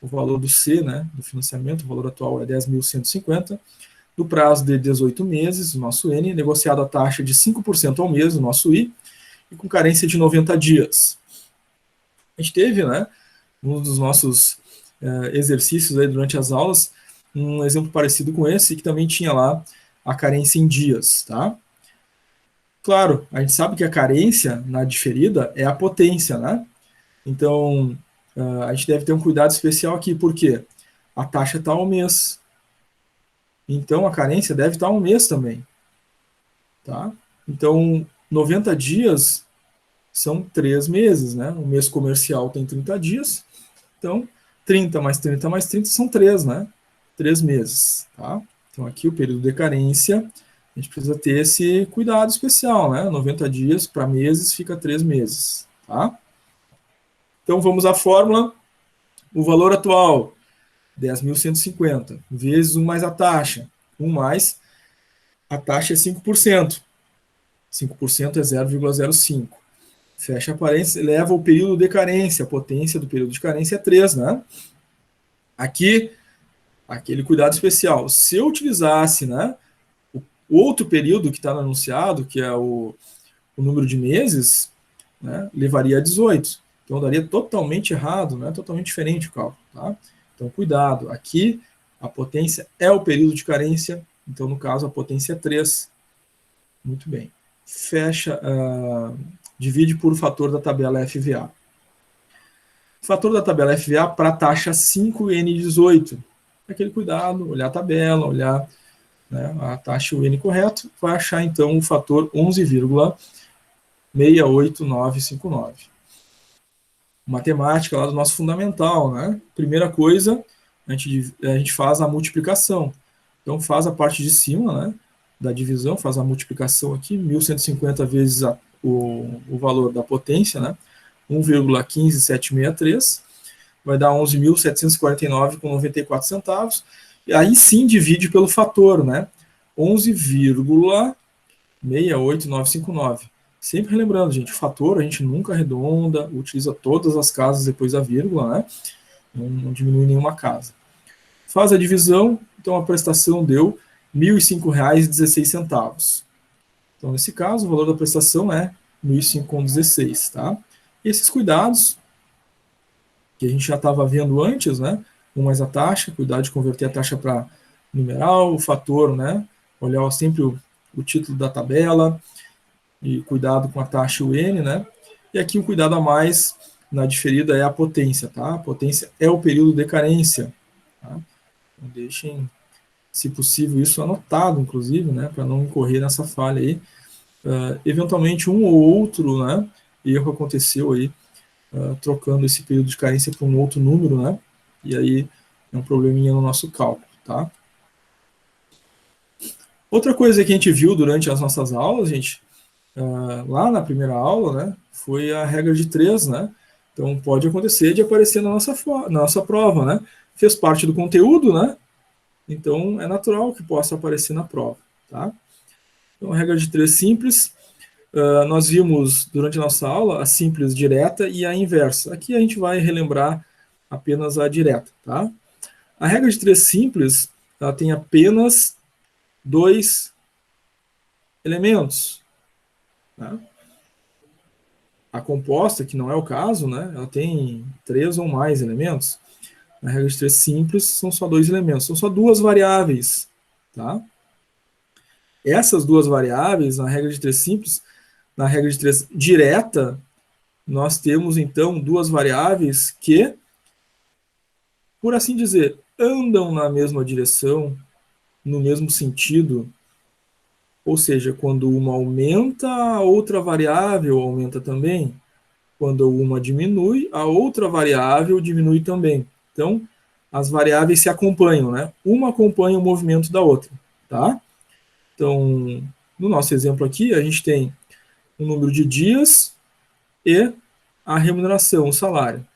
o valor do C, né, do financiamento, o valor atual é 10.150, no prazo de 18 meses, o nosso N, negociado a taxa de 5% ao mês, o nosso I, e com carência de 90 dias. A gente teve, né, um dos nossos exercícios aí durante as aulas, um exemplo parecido com esse, que também tinha lá a carência em dias, tá? Claro, a gente sabe que a carência na diferida é a potência, né? Então, a gente deve ter um cuidado especial aqui, porque a taxa está ao mês. Então, a carência deve estar ao mês também, tá? Então, 90 dias são 3 meses, né? Um mês comercial tem 30 dias, então 30 mais 30 mais 30 são 3, né? 3 meses, tá? Então, aqui o período de carência, a gente precisa ter esse cuidado especial, né? 90 dias para meses fica 3 meses, tá? Então, vamos à fórmula. O valor atual, 10.150, vezes 1 mais a taxa. 1 mais a taxa é 5%. 5% é 0,05. Fecha parênteses, leva o período de carência. A potência do período de carência é 3, né? Aqui, aquele cuidado especial. Se eu utilizasse, né, o outro período que está no anunciado, que é o número de meses, né, levaria a 18. Então, daria totalmente errado, né, totalmente diferente o cálculo, tá? Então, cuidado. Aqui, a potência é o período de carência. Então, no caso, a potência é 3. Muito bem. Fecha, divide por fator da tabela FVA. Fator da tabela FVA para a taxa 5 e N18. Aquele cuidado, olhar a tabela, olhar, né, a taxa e o N correto, vai achar então o fator 11,68959. Matemática lá do nosso fundamental, né? Primeira coisa, a gente faz a multiplicação. Então faz a parte de cima, né, da divisão, faz a multiplicação aqui, 1.150 vezes o valor da potência, né? 1,15763, vai dar 11.749,94 centavos, e aí sim divide pelo fator, né? 11,68959. Sempre relembrando, gente, o fator a gente nunca arredonda, utiliza todas as casas depois da vírgula, né? Não diminui nenhuma casa. Faz a divisão, então a prestação deu R$ 1.005,16. Então, nesse caso, o valor da prestação é R$ 1.005,16, tá? E esses cuidados que a gente já estava vendo antes, né? 1 mais a taxa, cuidar de converter a taxa para numeral, o fator, né? Olhar sempre o título da tabela e cuidado com a taxa e o N, né? E aqui o cuidado a mais na diferida é a potência, tá? A potência é o período de carência, tá? Então, deixem, se possível, isso anotado, inclusive, né? Para não incorrer nessa falha aí. Eventualmente, um ou outro, né? Erro aconteceu aí, trocando esse período de carência por um outro número, né? E aí é um probleminha no nosso cálculo, tá? Outra coisa que a gente viu durante as nossas aulas, gente, lá na primeira aula, né, foi a regra de 3, né? Então pode acontecer de aparecer na nossa prova, né? Fez parte do conteúdo, né? Então é natural que possa aparecer na prova, tá? Então a regra de 3 simples. Nós vimos durante a nossa aula a simples direta e a inversa. Aqui a gente vai relembrar apenas a direta, tá? A regra de 3 simples, ela tem apenas 2 elementos, tá? A composta, que não é o caso, né, ela tem 3 ou mais elementos. Na regra de 3 simples, são só 2 elementos, são só 2 variáveis, tá? Essas 2 variáveis, na regra de 3 simples, na regra de 3 direta, nós temos, então, 2 variáveis que, por assim dizer, andam na mesma direção, no mesmo sentido, ou seja, quando uma aumenta, a outra variável aumenta também. Quando uma diminui, a outra variável diminui também. Então, as variáveis se acompanham, né? Uma acompanha o movimento da outra, tá? Então, no nosso exemplo aqui, a gente tem o número de dias e a remuneração, o salário.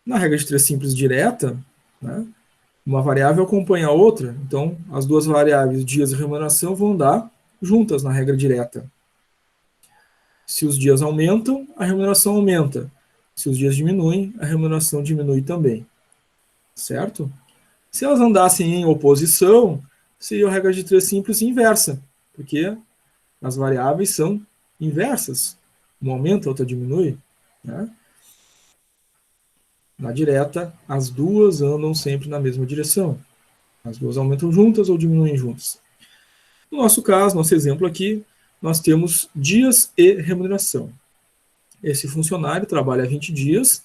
Na regra de 3 simples direta, né, uma variável acompanha a outra, então as duas variáveis, dias e remuneração, vão dar juntas na regra direta. Se os dias aumentam, a remuneração aumenta. Se os dias diminuem, a remuneração diminui também. Certo? Se elas andassem em oposição, seria a regra de 3 simples inversa, porque as variáveis são inversas. Uma aumenta, a outra diminui. Né? Na direta, as duas andam sempre na mesma direção. As duas aumentam juntas ou diminuem juntas. No nosso caso, nosso exemplo aqui, nós temos dias e remuneração. Esse funcionário trabalha 20 dias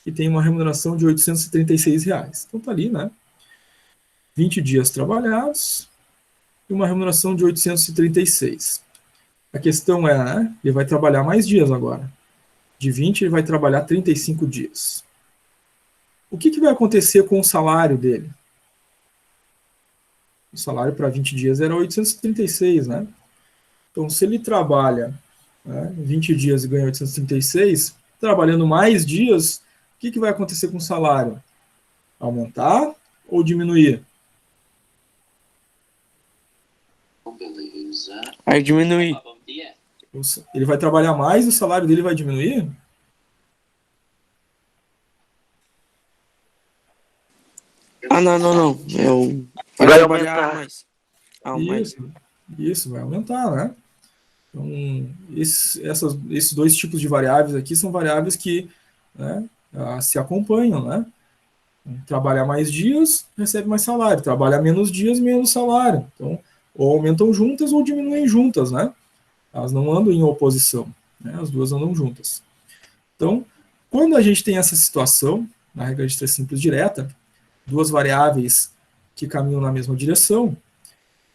e tem uma remuneração de R$ 836. Então está ali, né? 20 dias trabalhados e uma remuneração de 836. A questão é, né? Ele vai trabalhar mais dias agora. De 20, ele vai trabalhar 35 dias. O que vai acontecer com o salário dele? O salário para 20 dias era 836, né? Então, se ele trabalha, né, 20 dias e ganha 836, trabalhando mais dias, o que vai acontecer com o salário? Aumentar ou diminuir? Vai diminuir. Ele vai trabalhar mais e o salário dele vai diminuir? Não. Vai Vai trabalhar aumentar. mais. Mais. Isso, vai aumentar, né? Então, esses dois tipos de variáveis aqui são variáveis que, né, se acompanham, né? Trabalhar mais dias, recebe mais salário. Trabalhar menos dias, menos salário. Então, ou aumentam juntas ou diminuem juntas, né? Elas não andam em oposição, né? As duas andam juntas. Então, quando a gente tem essa situação, na regra de três simples direta, duas variáveis que caminham na mesma direção,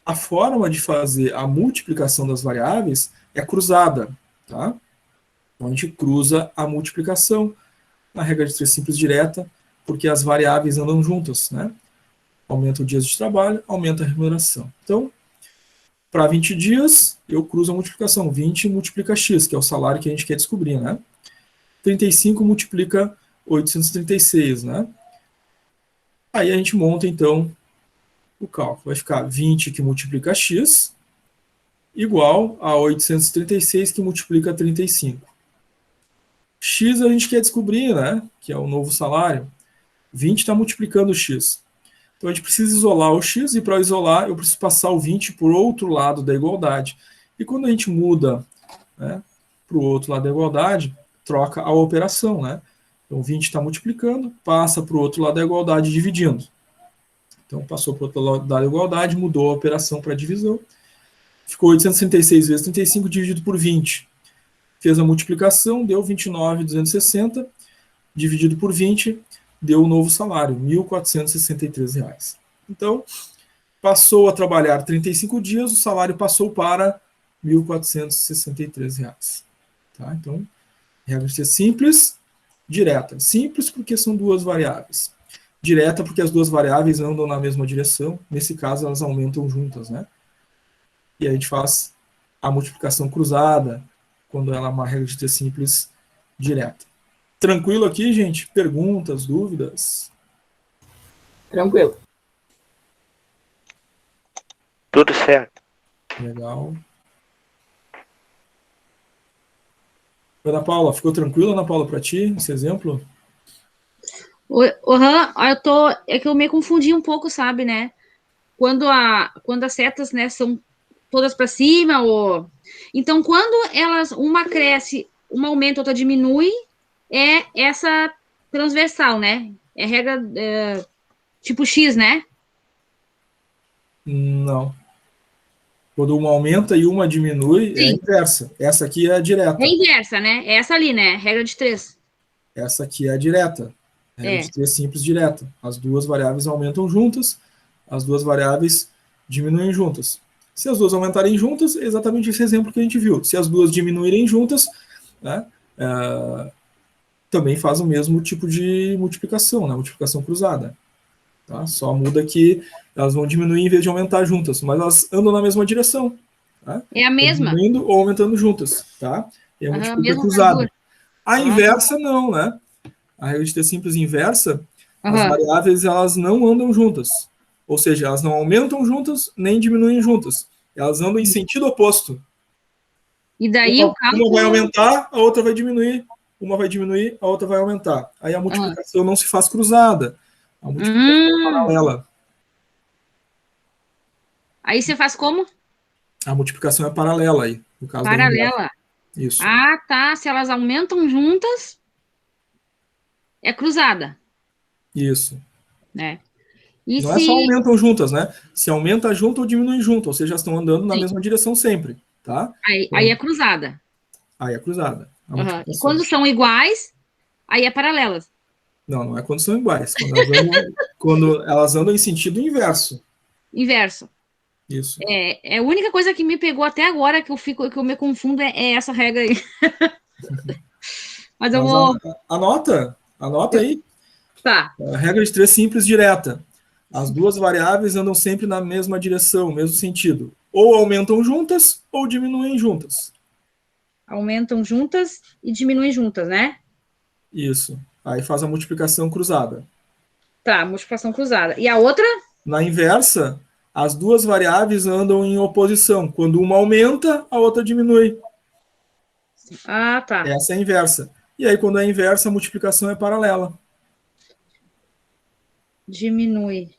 a forma de fazer a multiplicação das variáveis é cruzada, tá? Então, a gente cruza a multiplicação na regra de três simples direta, porque as variáveis andam juntas, né? Aumenta o dias de trabalho, aumenta a remuneração. Então, para 20 dias, eu cruzo a multiplicação. 20 multiplica x, que é o salário que a gente quer descobrir, né? 35 multiplica 836, né? Aí a gente monta, então, o cálculo. Vai ficar 20 que multiplica x igual a 836 que multiplica 35. X a gente quer descobrir, né? Que é o novo salário. 20 está multiplicando o x. Então a gente precisa isolar o x e para isolar eu preciso passar o 20 por outro lado da igualdade. E quando a gente muda, né, para o outro lado da igualdade, troca a operação, né? Então 20 está multiplicando, passa para o outro lado da igualdade dividindo. Então passou para o outro lado da igualdade, mudou a operação para divisão. Ficou 836 vezes 35 dividido por 20. Fez a multiplicação, deu 29.260, dividido por 20, deu o novo salário, R$ 1.463. Então, passou a trabalhar 35 dias, o salário passou para R$ 1.463. Tá? Então, regra de ser simples, direta. Simples porque são duas variáveis. Direta porque as duas variáveis andam na mesma direção. Nesse caso, elas aumentam juntas, né? E a gente faz a multiplicação cruzada, quando ela é uma regra de ter simples direta. Tranquilo aqui, gente? Perguntas, dúvidas? Tranquilo. Tudo certo. Legal. Ana Paula, ficou tranquilo, Ana Paula, para ti, esse exemplo? É que eu me confundi um pouco, sabe, né? Quando as setas, né, são todas para cima, então quando uma cresce, uma aumenta, outra diminui, é essa transversal, né? É regra tipo X, né? Não. Quando uma aumenta e uma diminui, é a Sim. inversa. Essa aqui é a direta. É inversa, né? É essa ali, né? Regra de 3. Essa aqui é a direta. Regra de 3 simples direta. As duas variáveis aumentam juntas, as duas variáveis diminuem juntas. Se as duas aumentarem juntas, é exatamente esse exemplo que a gente viu. Se as duas diminuírem juntas, né, também faz o mesmo tipo de multiplicação, né, multiplicação cruzada. Tá? Só muda que elas vão diminuir em vez de aumentar juntas, mas elas andam na mesma direção. Tá? É a mesma. Diminuindo ou aumentando juntas. Tá? É a multiplicação mesma cruzada. A inversa não, né? A regra de ter simples inversa, as variáveis elas não andam juntas. Ou seja, elas não aumentam juntas, nem diminuem juntas. Elas andam em sentido oposto. E daí o cálculo... Uma vai aumentar, a outra vai diminuir. Uma vai diminuir, a outra vai aumentar. Aí a multiplicação não se faz cruzada. A multiplicação é paralela. Aí você faz como? A multiplicação é paralela aí, no caso paralela. Isso. Ah, tá. Se elas aumentam juntas... é cruzada, Isso. né? E Não é só se... aumentam juntas, né? Se aumenta junto ou diminui junto, ou seja, estão andando na Sim. mesma direção sempre, tá? Aí é cruzada. Aí é cruzada. A Uhum. E multiplicação. quando são iguais, aí é paralelas. Não é quando são iguais. Quando elas andam em sentido inverso. Inverso. Isso. É a única coisa que me pegou até agora que eu me confundo é essa regra aí. Mas eu Mas vou. anota aí. Tá. A regra de 3 simples direta. As duas variáveis andam sempre na mesma direção, mesmo sentido. Ou aumentam juntas ou diminuem juntas. Aumentam juntas e diminuem juntas, né? Isso. Aí faz a multiplicação cruzada. Tá, multiplicação cruzada. E a outra? Na inversa, as duas variáveis andam em oposição. Quando uma aumenta, a outra diminui. Ah, tá. Essa é a inversa. E aí, quando é inversa, a multiplicação é paralela. Diminui.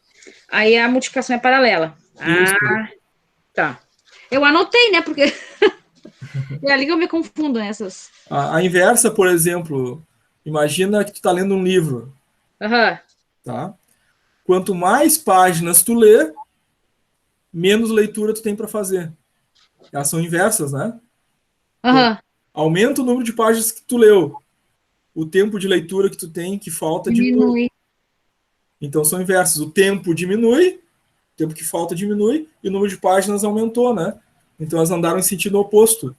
Aí a multiplicação é paralela. Isso. Ah, tá. Eu anotei, né? Porque é ali que eu me confundo nessas. A inversa, por exemplo, imagina que tu está lendo um livro. Aham. Tá? Quanto mais páginas tu lê, menos leitura tu tem para fazer. Elas são inversas, né? Aham. Aumenta o número de páginas que tu leu. O tempo de leitura que tu tem, que falta, diminui. Então são inversas. O tempo diminui, o tempo que falta diminui, e o número de páginas aumentou, né? Então elas andaram em sentido oposto.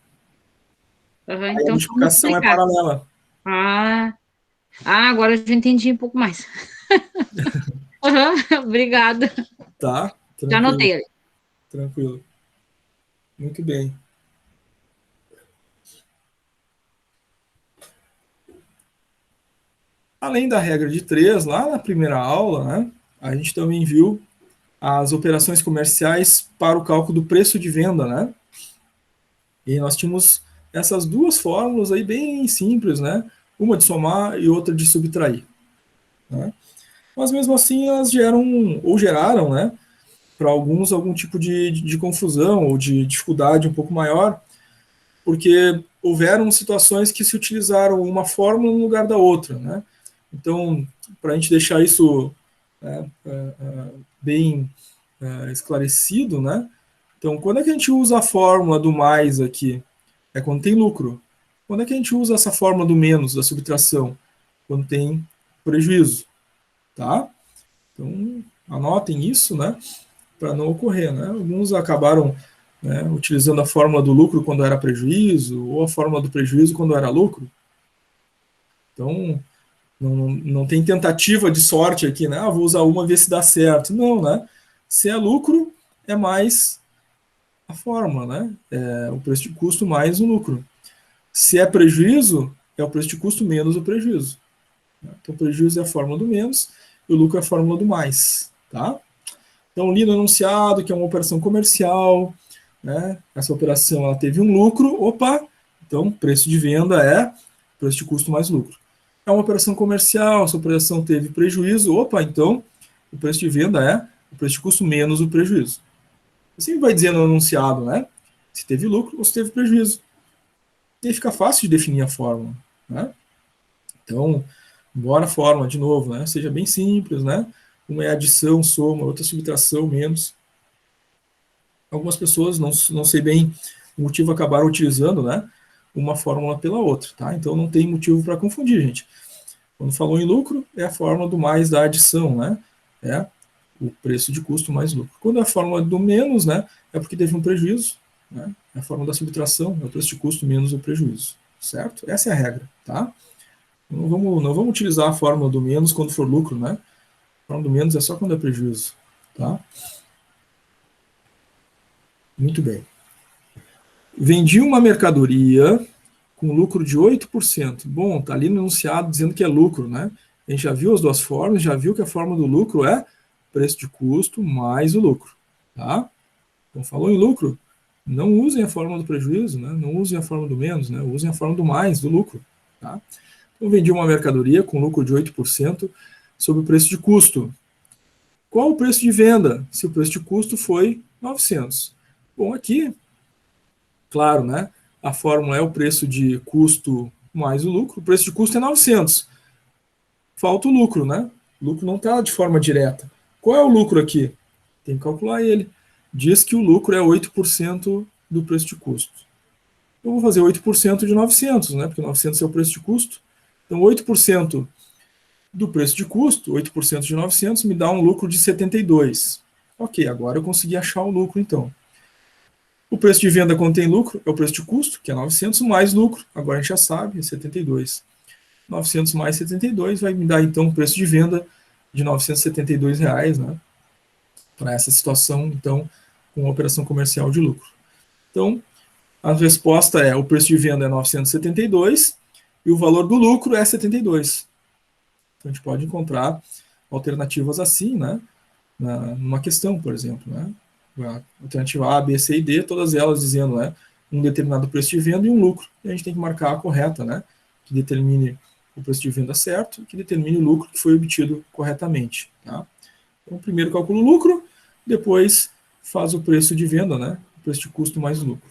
Aham. Aí a Então, multiplicação é paralela. Ah, agora eu já entendi um pouco mais. Aham. Obrigada. Tá? Tranquilo. Já anotei ali. Tranquilo. Muito bem. Além da regra de 3, lá na primeira aula, né, a gente também viu as operações comerciais para o cálculo do preço de venda, né? E nós tínhamos essas duas fórmulas aí bem simples, né? Uma de somar e outra de subtrair. Né? Mas mesmo assim elas geraram, né, para alguns algum tipo de confusão ou de dificuldade um pouco maior, porque houveram situações que se utilizaram uma fórmula no lugar da outra, né? Então, para a gente deixar isso bem esclarecido, né? Então, quando é que a gente usa a fórmula do mais aqui? É quando tem lucro. Quando é que a gente usa essa fórmula do menos, da subtração? Quando tem prejuízo, tá? Então, anotem isso, né? Para não ocorrer, né? Alguns acabaram, né, utilizando a fórmula do lucro quando era prejuízo, ou a fórmula do prejuízo quando era lucro. Então, não tem tentativa de sorte aqui, né? Vou usar uma e ver se dá certo. Não, né? Se é lucro, é mais a fórmula, né? É o preço de custo mais o lucro. Se é prejuízo, é o preço de custo menos o prejuízo. Então, o prejuízo é a fórmula do menos e o lucro é a fórmula do mais, tá? Então, li no enunciado que é uma operação comercial, né? Essa operação ela teve um lucro, então preço de venda é preço de custo mais lucro. É uma operação comercial, essa operação teve prejuízo, então o preço de venda é o preço de custo menos o prejuízo. Assim vai dizer no enunciado, né? Se teve lucro ou se teve prejuízo. E aí fica fácil de definir a fórmula, né? Então, embora a fórmula, de novo, né, seja bem simples, né? Uma é adição, soma, outra subtração, menos. Algumas pessoas, não sei bem o motivo, acabaram utilizando, né, uma fórmula pela outra, tá? Então não tem motivo para confundir, gente. Quando falou em lucro, é a fórmula do mais da adição, né? É o preço de custo mais lucro. Quando é a fórmula do menos, né, é porque teve um prejuízo, né? É a fórmula da subtração, é o preço de custo menos o prejuízo, certo? Essa é a regra, tá? Não vamos utilizar a fórmula do menos quando for lucro, né? A fórmula do menos é só quando é prejuízo, tá? Muito bem. Vendi uma mercadoria com lucro de 8%. Bom, tá ali no enunciado dizendo que é lucro, né? A gente já viu as duas formas, já viu que a forma do lucro é preço de custo mais o lucro, tá? Então, falou em lucro, não usem a fórmula do prejuízo, né? Não usem a fórmula do menos, né? Usem a fórmula do mais, do lucro, tá? Então, vendi uma mercadoria com lucro de 8% sobre o preço de custo. Qual o preço de venda? Se o preço de custo foi 900. Bom, aqui, claro, né? A fórmula é o preço de custo mais o lucro. O preço de custo é 900. falta o lucro, né? O lucro não está de forma direta. Qual é o lucro aqui? Tem que calcular ele. Diz que o lucro é 8% do preço de custo. Eu vou fazer 8% de 900, né? Porque 900 é o preço de custo. Então, 8% do preço de custo, 8% de 900, me dá um lucro de 72. Ok, agora eu consegui achar o lucro, então. O preço de venda quando tem lucro é o preço de custo, que é 900, mais lucro. Agora a gente já sabe, é 72. 900 mais 72 vai me dar, então, um preço de venda de R$ 972, né? Para essa situação, então, com uma operação comercial de lucro. Então, a resposta é, o preço de venda é 972 e o valor do lucro é 72. Então, a gente pode encontrar alternativas assim, né? Numa questão, por exemplo, né? A alternativa A, B, C e D, todas elas dizendo, né, um determinado preço de venda e um lucro. E a gente tem que marcar a correta, né? Que determine o preço de venda certo e que determine o lucro que foi obtido corretamente. Tá? Então, primeiro calcula o lucro, depois faz o preço de venda, né? O preço de custo mais o lucro.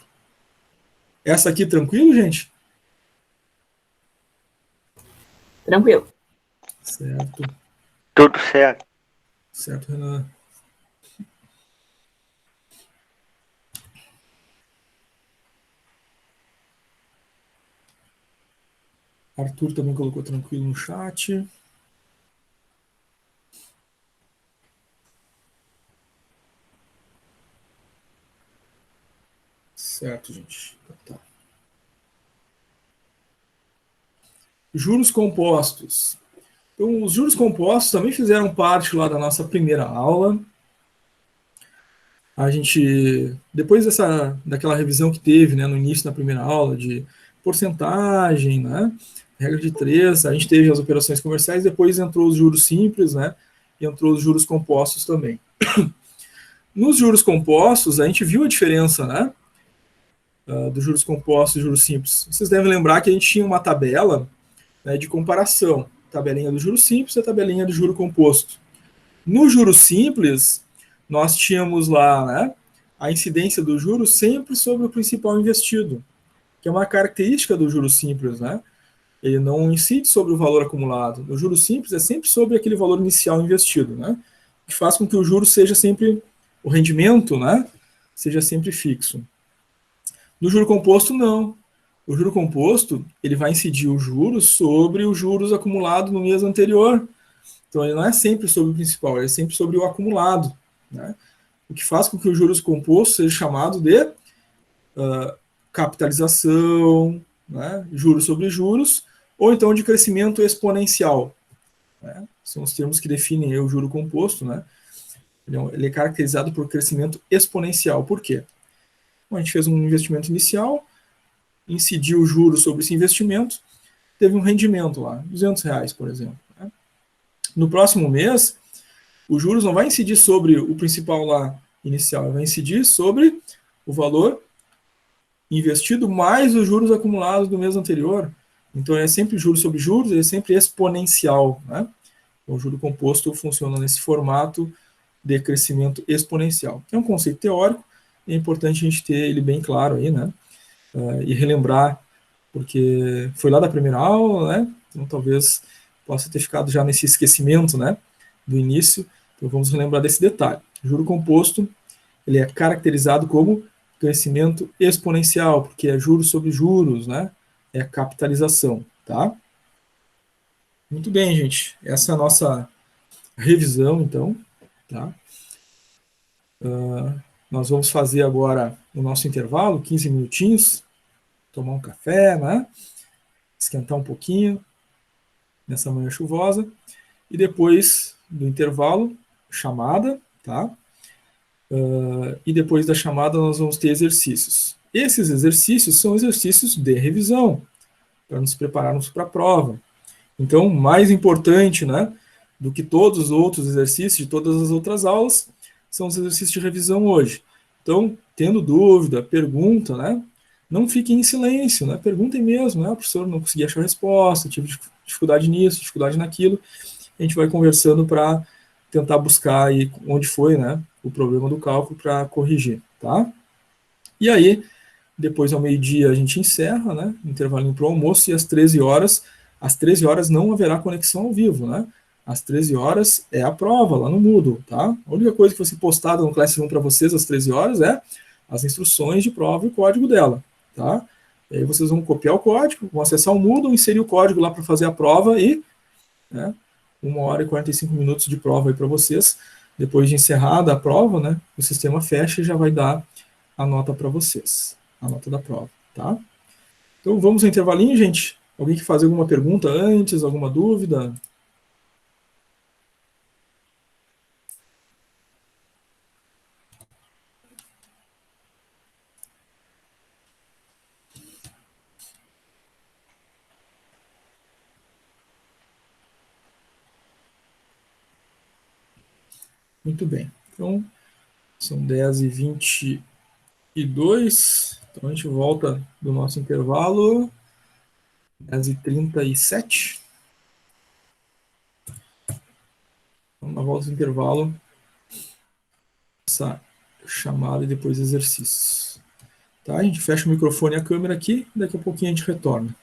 Essa aqui, tranquilo, gente? Tranquilo. Certo. Tudo certo. Certo, Renan. Arthur também colocou tranquilo no chat. Certo, gente. Tá. Juros compostos. Então, os juros compostos também fizeram parte lá da nossa primeira aula. A gente, depois daquela revisão que teve, né, no início da primeira aula, de porcentagem, né, regra de 3, a gente teve as operações comerciais, depois entrou os juros simples, né, e entrou os juros compostos também. Nos juros compostos, a gente viu a diferença, né, dos juros compostos e juros simples. Vocês devem lembrar que a gente tinha uma tabela, né, de comparação, tabelinha do juro simples e a tabelinha do juro composto. No juro simples, nós tínhamos lá, né, a incidência do juro sempre sobre o principal investido, que é uma característica do juro simples, né? Ele não incide sobre o valor acumulado. No juro simples é sempre sobre aquele valor inicial investido, né? O que faz com que o juro seja sempre, o rendimento, né, seja sempre fixo. No juro composto, não. O juro composto, ele vai incidir os juros sobre os juros acumulados no mês anterior. Então, ele não é sempre sobre o principal, ele é sempre sobre o acumulado, né? O que faz com que o juros composto seja chamado de capitalização, né? Juros sobre juros, ou então de crescimento exponencial, né? São os termos que definem o juro composto, né? Ele é caracterizado por crescimento exponencial. Por quê? Bom, a gente fez um investimento inicial, incidiu o juro sobre esse investimento, teve um rendimento lá, R$200, por exemplo. Né? No próximo mês, os juros não vai incidir sobre o principal lá inicial, vai incidir sobre o valor investido mais os juros acumulados do mês anterior. Então, é sempre juros sobre juros, ele é sempre exponencial. Né? O juro composto funciona nesse formato de crescimento exponencial. É um conceito teórico, é importante a gente ter ele bem claro aí, né? E relembrar, porque foi lá da primeira aula, né? Então talvez possa ter ficado já nesse esquecimento, né, do início. Então vamos relembrar desse detalhe. O juro composto, ele é caracterizado como crescimento exponencial, porque é juros sobre juros, né? É a capitalização, tá? Muito bem, gente. Essa é a nossa revisão, então, tá? Nós vamos fazer agora o nosso intervalo, 15 minutinhos, tomar um café, né? Esquentar um pouquinho nessa manhã chuvosa. E depois do intervalo, chamada, tá? E depois da chamada nós vamos ter exercícios. Esses exercícios são exercícios de revisão, para nos prepararmos para a prova. Então, mais importante, né, do que todos os outros exercícios de todas as outras aulas, são os exercícios de revisão hoje. Então, tendo dúvida, pergunta, né? Não fiquem em silêncio, né? Perguntem mesmo, né? Professor, não consegui achar a resposta, tive dificuldade nisso, dificuldade naquilo. A gente vai conversando para tentar buscar aí onde foi, né, o problema do cálculo para corrigir, tá? E aí, depois ao meio-dia a gente encerra, né? Intervalinho para o almoço e às 13 horas às 13 horas não haverá conexão ao vivo, né? Às 13 horas é a prova lá no Moodle, tá? A única coisa que vai ser postada no Classroom para vocês às 13 horas é as instruções de prova e o código dela, tá? E aí vocês vão copiar o código, vão acessar o Moodle, inserir o código lá para fazer a prova e, né, 1h e 45 minutos de prova aí para vocês. Depois de encerrada a prova, né, o sistema fecha e já vai dar a nota para vocês, a nota da prova, tá? Então vamos ao intervalinho, gente. Alguém quer fazer alguma pergunta antes, alguma dúvida? Muito bem. Então, são 10h22. Então, a gente volta do nosso intervalo. 10h37. Então, na volta do intervalo, essa chamada e depois exercícios. Tá? A gente fecha o microfone e a câmera aqui. Daqui a pouquinho a gente retorna.